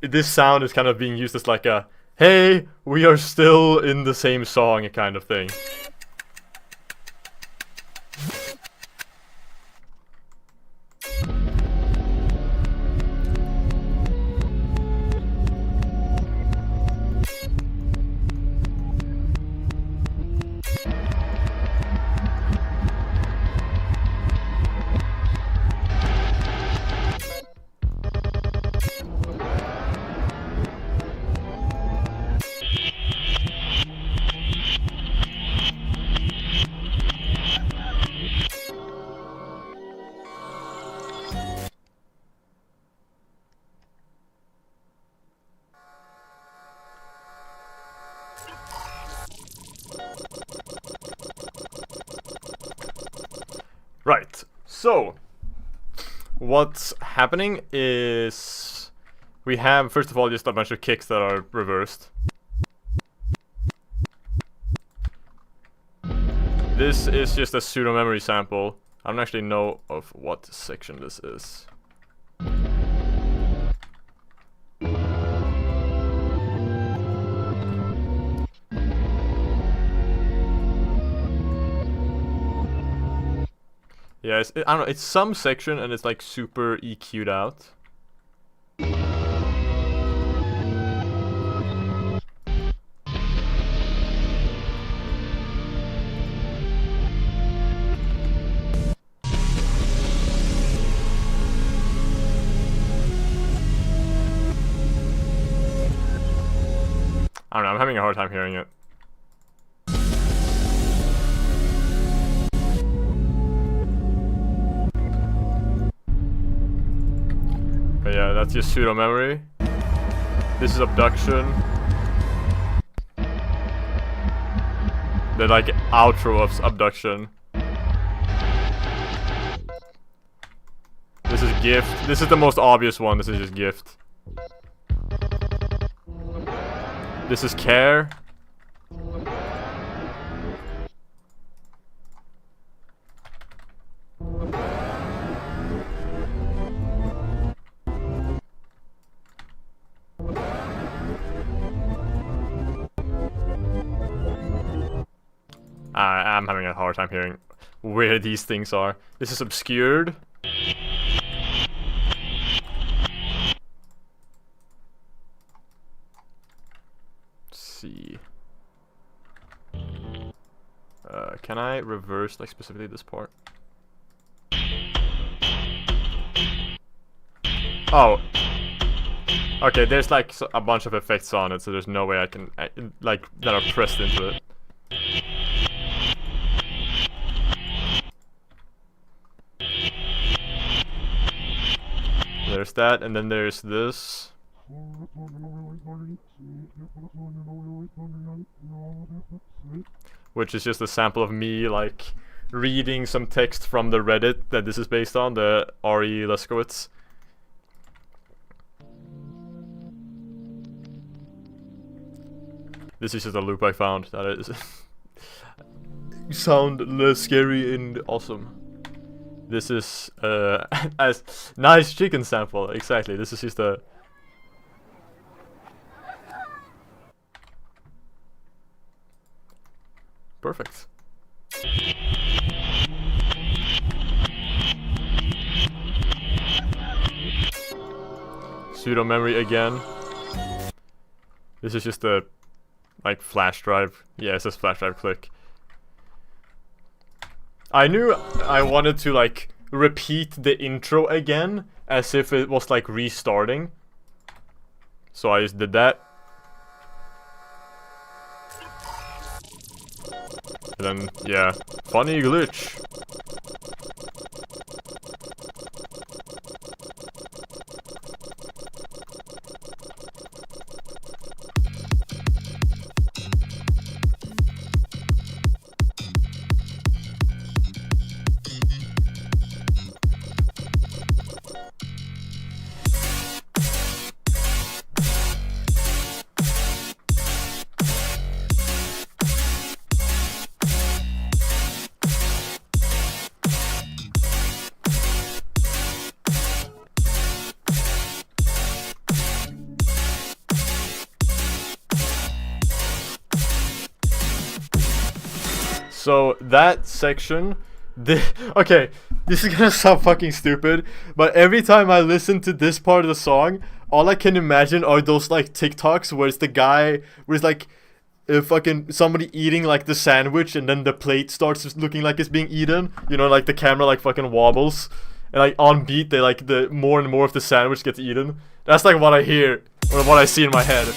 this sound is kind of being used as like a, hey, we are still in the same song kind of thing. Right, so what's happening is we have, first of all, just a bunch of kicks that are reversed. This is just a pseudo-memory sample. I don't actually know of what section this is. Yeah, I don't know, it's some section and it's like super EQ'd out. I don't know, I'm having a hard time hearing it. But yeah, that's just pseudo-memory. This is abduction. The like outro of abduction. This is gift. This is the most obvious one. This is just gift. This is care. I'm having a hard time hearing where these things are. This is obscured. Let's see. Can I reverse like specifically this part? Oh. Okay, there's like a bunch of effects on it, so there's no way I can like that are pressed into it. There's that, and then there's this. Which is just a sample of me, like, reading some text from the Reddit that this is based on, the R.E. Leskowitz. This is just a loop I found that is sound less scary and awesome. This is as nice chicken sample, exactly. This is just a Perfect. Pseudomemory again. This is just a like flash drive. Yeah, it says flash drive click. I knew I wanted to like repeat the intro again as if it was like restarting. So I just did that. And then, yeah, funny glitch. So that section, okay, this is gonna sound fucking stupid, but every time I listen to this part of the song, all I can imagine are those like TikToks where it's the guy, where it's like fucking somebody eating like the sandwich and then the plate starts looking like it's being eaten. You know, like the camera like fucking wobbles, and like on beat they like the more and more of the sandwich gets eaten. That's like what I hear or what I see in my head.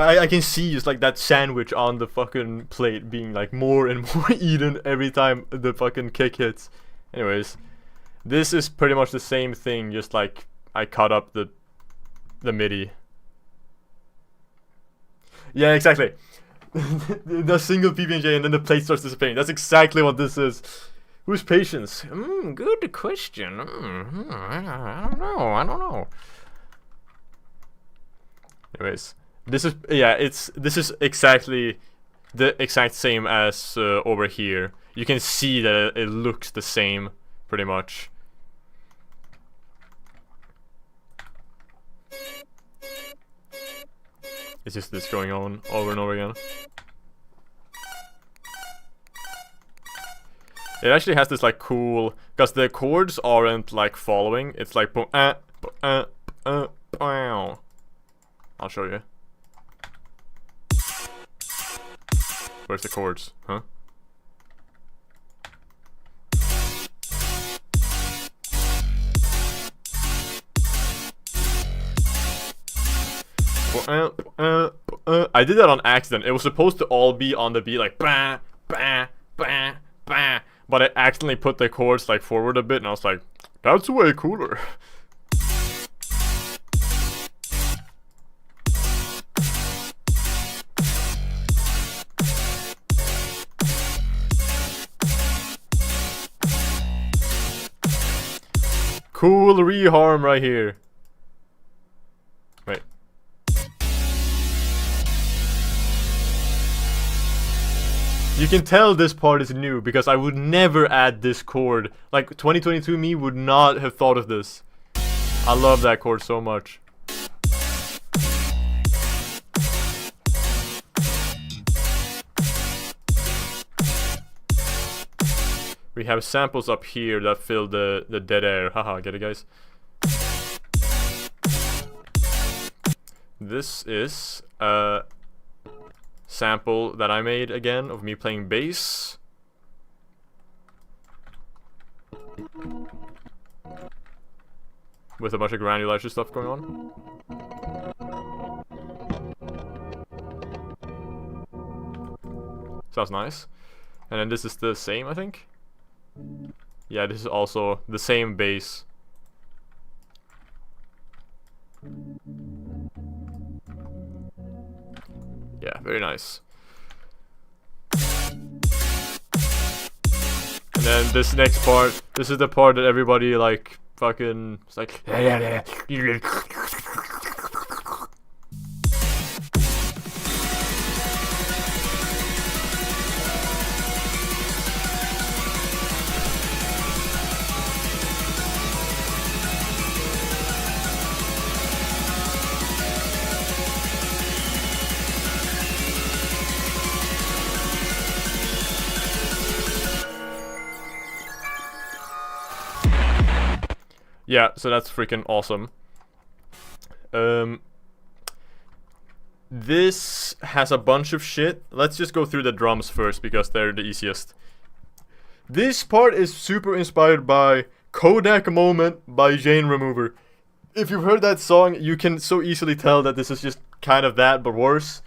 I can see just like that sandwich on the fucking plate being like more and more eaten every time the fucking kick hits. Anyways, this is pretty much the same thing, just like I cut up the MIDI. Yeah, exactly. The single PB&J and then the plate starts dissipating. That's exactly what this is. Who's Patience? Good question. I don't know. Anyways. This is, yeah, this is exactly the exact same as over here. You can see that it looks the same, pretty much. It's just this going on over and over again. It actually has this like cool, because the chords aren't like following. It's like I'll show you. Where's the chords? Huh? I did that on accident. It was supposed to all be on the beat like bah, bah, bah, bah, but I accidentally put the chords like forward a bit, and I was like, that's way cooler. Cool reharm right here. Wait. You can tell this part is new because I would never add this chord. Like 2022 me would not have thought of this. I love that chord so much. We have samples up here that fill the dead air. Haha, get it, guys? This is a sample that I made again of me playing bass. With a bunch of granular stuff going on. Sounds nice. And then this is the same, I think. Yeah, this is also the same bass. Yeah, very nice. And then this next part, this is the part that everybody like fucking, it's like Yeah, so that's freaking awesome. This has a bunch of shit. Let's just go through the drums first because they're the easiest. This part is super inspired by Kodak Moment by Jane Remover. If you've heard that song, you can so easily tell that this is just kind of that, but worse.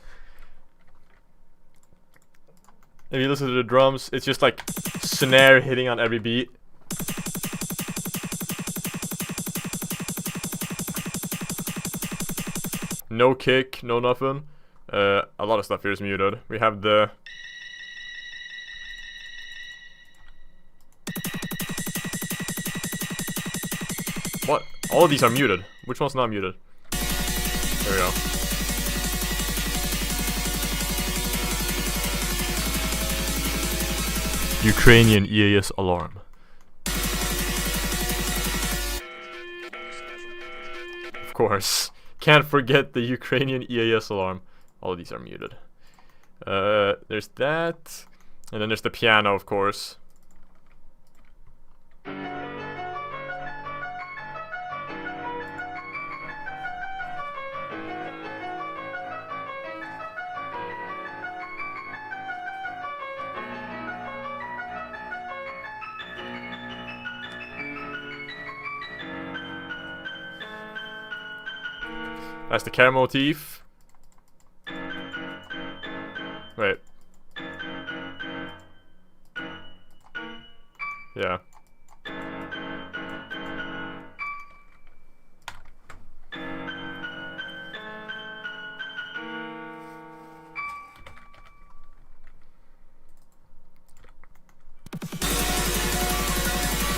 If you listen to the drums, it's just like snare hitting on every beat. No kick, no nothing. A lot of stuff here is muted. We have the... What? All of these are muted. Which one's not muted? There we go. Ukrainian EAS alarm. Of course. Can't forget the Ukrainian EAS alarm. All of these are muted. There's that. And then there's the piano, of course. That's the car motif. Wait. Yeah.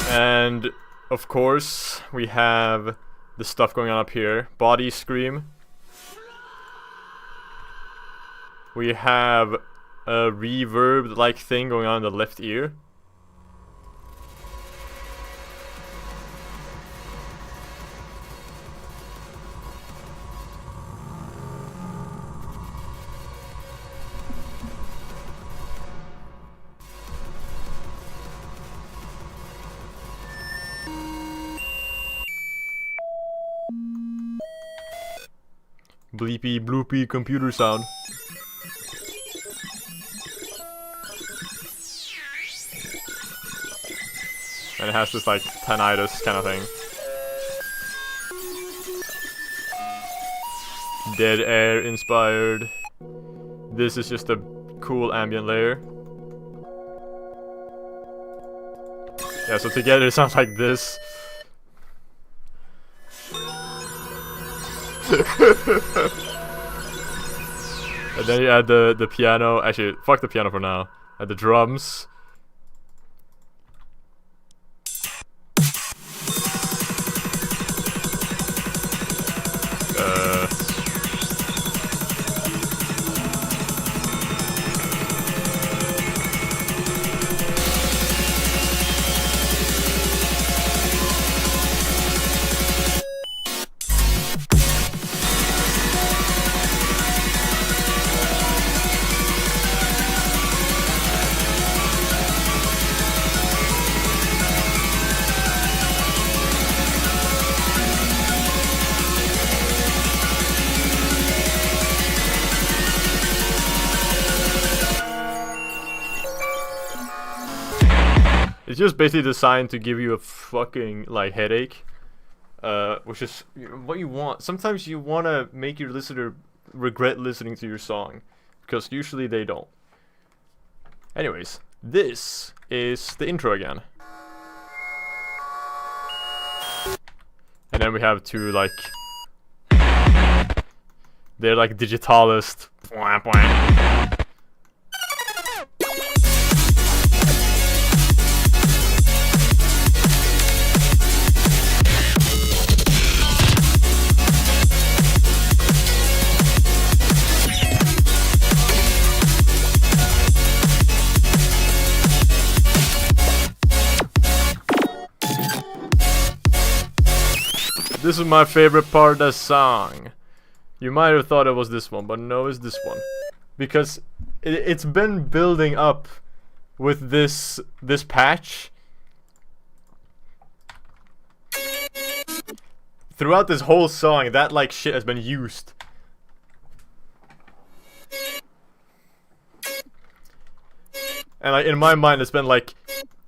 And of course, we have the stuff going on up here. Body scream. We have a reverb-like thing going on in the left ear. Bleepy bloopy computer sound. And it has this like tinnitus kind of thing. Dead air inspired. This is just a cool ambient layer. Yeah, so together it sounds like this. And then you add the piano. Actually, fuck the piano for now. Add the drums. It's just basically designed to give you a fucking like headache, which is what you want. Sometimes you want to make your listener regret listening to your song, because usually they don't. Anyways, this is the intro again. And then we have two like... They're like digitalist. This is my favorite part of the song. You might have thought it was this one, but no, it's this one. Because it's been building up with this patch. throughout this whole song, that like shit has been used. And like in my mind, it's been like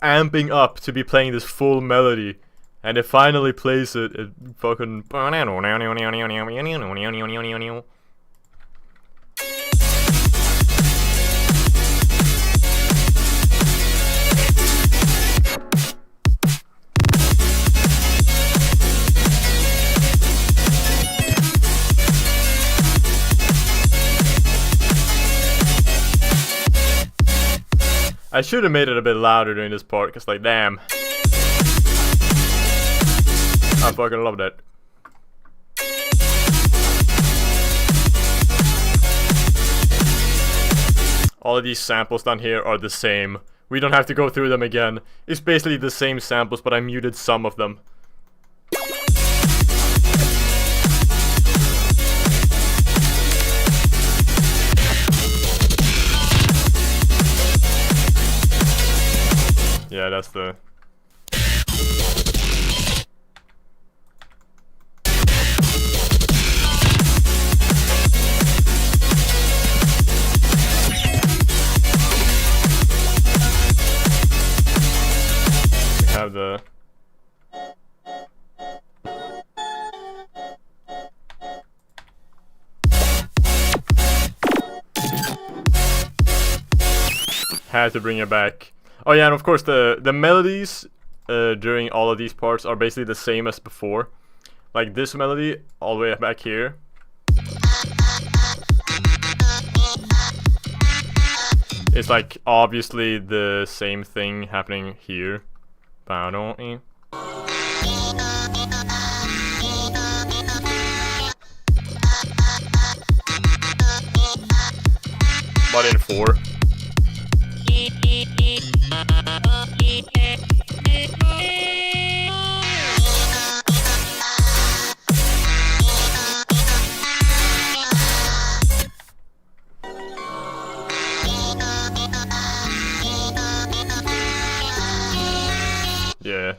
amping up to be playing this full melody, and it finally plays it. It fucking. I should have made it a bit louder during this part, cause like, damn. I fucking love that. All of these samples down here are the same. We don't have to go through them again. It's basically the same samples, but I muted some of them. Yeah, that's the... We have the... Had to bring it back. Oh yeah, and of course the melodies during all of these parts are basically the same as before. Like this melody all the way back here. It's like obviously the same thing happening here. But in 4. Yeah.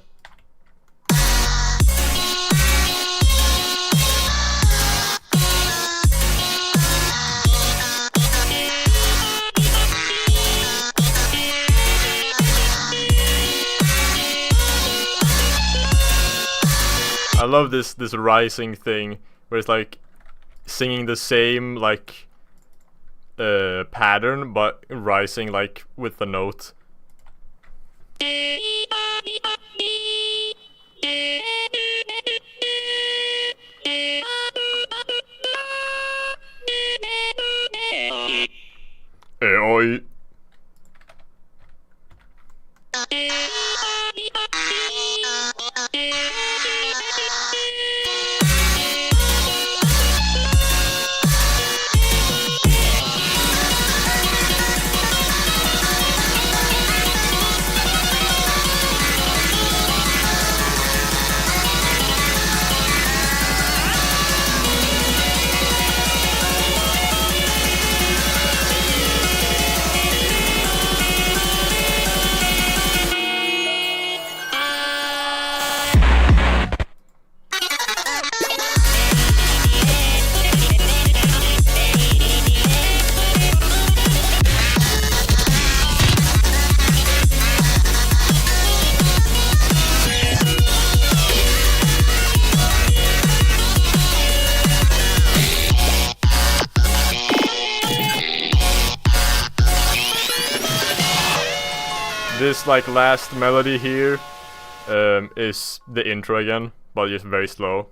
I love this rising thing where it's like singing the same like pattern but rising like with the note. Oi. This like last melody here is the intro again, but just very slow.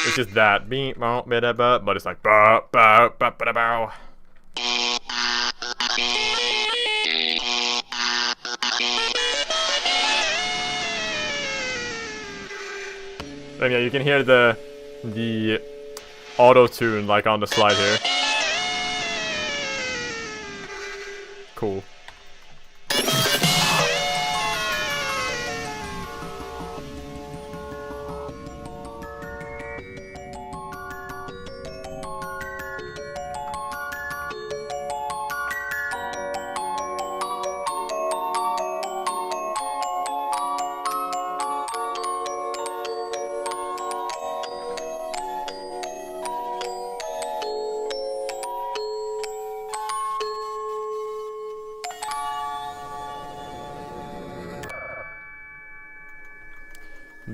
It's just that beat, but it's like bow bow bow bow bow. And yeah, you can hear the auto-tune like on the slide here. Cool.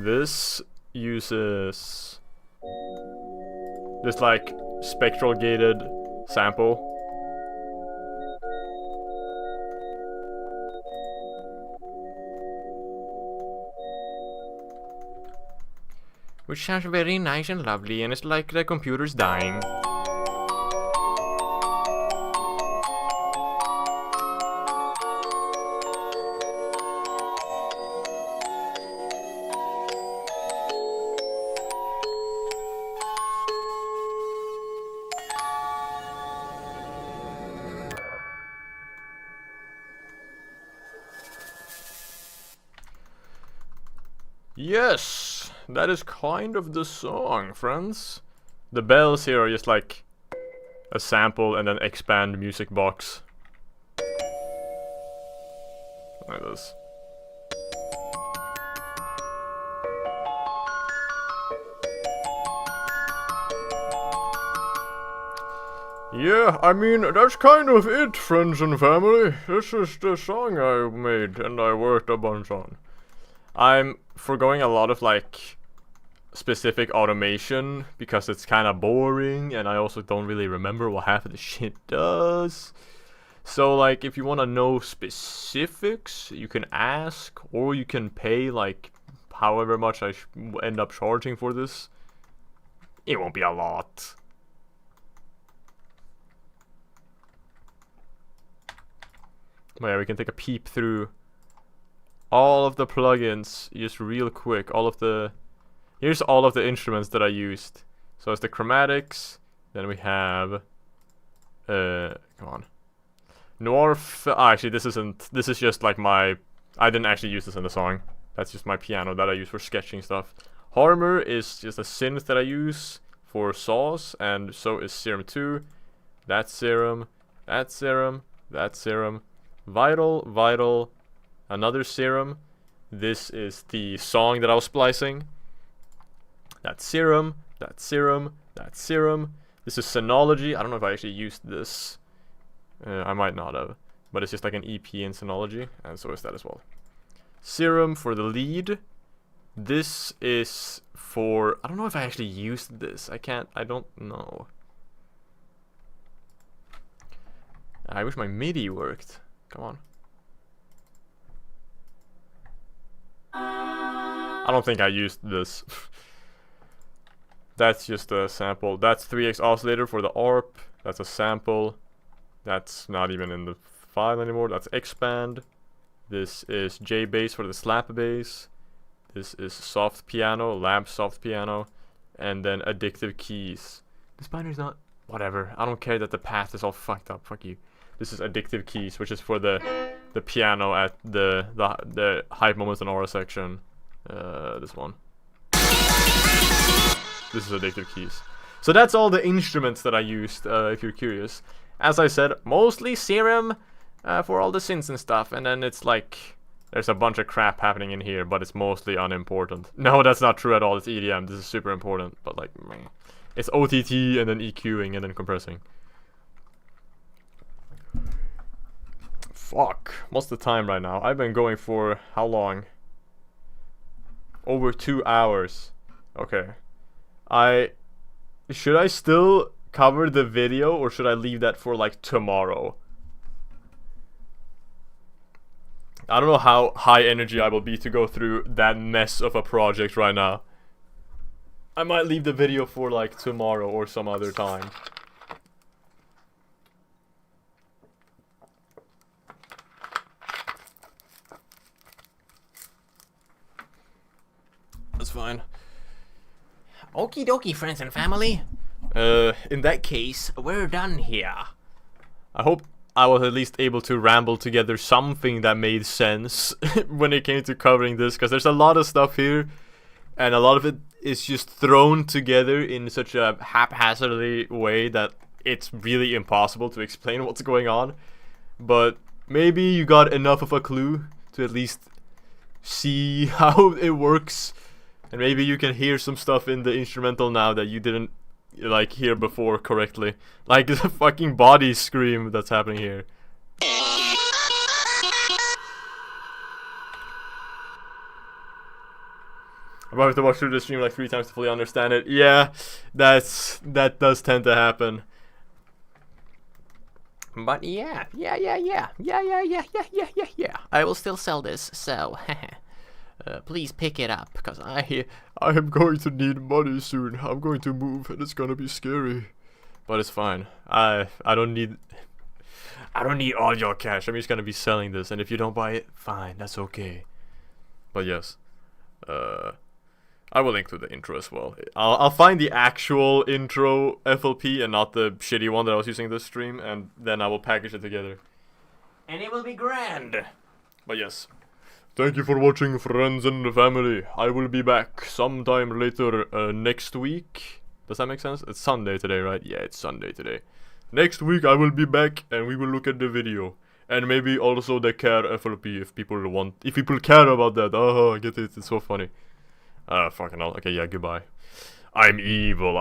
This uses this like spectral gated sample. Which sounds very nice and lovely, and it's like the computer's dying. Yes, that is kind of the song, friends. The bells here are just like a sample and an expand music box. Like this. Yeah, I mean, that's kind of it, friends and family. This is the song I made and I worked a bunch on. I'm forgoing a lot of like specific automation because it's kind of boring and I also don't really remember what half of the shit does. So like if you want to know specifics, you can ask or you can pay like however much I end up charging for this. It won't be a lot. But yeah, we can take a peep through all of the plugins just real quick. Here's all of the instruments that I used. So it's the chromatics, then we have come on. Actually this is just like I didn't actually use this in the song. That's just my piano that I use for sketching stuff. Harmer is just a synth that I use for saws, and so is Serum 2. That's Serum, that's Serum, that's Serum. Vital, another Serum. This is the song that I was splicing. That's Serum, that's Serum, that's Serum. This is Synology. I don't know if I actually used this. I might not have. But it's just like an EP in Synology, and so is that as well. Serum for the lead. This is for... I don't know if I actually used this. I don't know. I wish my MIDI worked. Come on. I don't think I used this. That's just a sample. That's 3x oscillator for the ARP. That's a sample. That's not even in the file anymore. That's expand. This is J bass for the slap bass. This is soft piano, lab soft piano, and then addictive keys. This binder's not... Whatever. I don't care that the path is all fucked up. Fuck you. This is addictive keys, which is for the piano at the hype moments and aura section. This one. This is addictive keys. So that's all the instruments that I used, if you're curious. As I said, mostly Serum for all the synths and stuff, and then it's like there's a bunch of crap happening in here, but it's mostly unimportant. No, that's not true at all. It's EDM. This is super important, but like, meh. It's OTT and then EQing and then compressing. Fuck. What's the time right now? I've been going for how long? Over 2 hours. Okay. Should I still cover the video or should I leave that for like tomorrow? I don't know how high energy I will be to go through that mess of a project right now. I might leave the video for like tomorrow or some other time. That's fine. Okie dokie, friends and family. In that case, We're done here. I hope I was at least able to ramble together something that made sense when it came to covering this, because there's a lot of stuff here, and a lot of it is just thrown together in such a haphazardly way that it's really impossible to explain what's going on. But maybe you got enough of a clue to at least see how it works, and maybe you can hear some stuff in the instrumental now that you didn't like hear before correctly, like the fucking body scream that's happening here. I'm about to watch through the stream like 3 times to fully understand it. Yeah, that does tend to happen. But yeah. I will still sell this, so please pick it up, because I am going to need money soon. I'm going to move, and it's gonna be scary. But it's fine. I don't need all your cash. I'm just gonna be selling this, and if you don't buy it, fine, that's okay. But yes, I will link to the intro as well. I'll find the actual intro FLP and not the shitty one that I was using this stream, and then I will package it together. And it will be grand. But yes, thank you for watching, friends and family. I will be back sometime later next week. Does that make sense? It's Sunday today, right? Yeah, it's Sunday today. Next week I will be back and we will look at the video. And maybe also the care FLP if people care about that. Oh, I get it. It's so funny. Fucking hell. Okay, yeah, goodbye. I'm evil.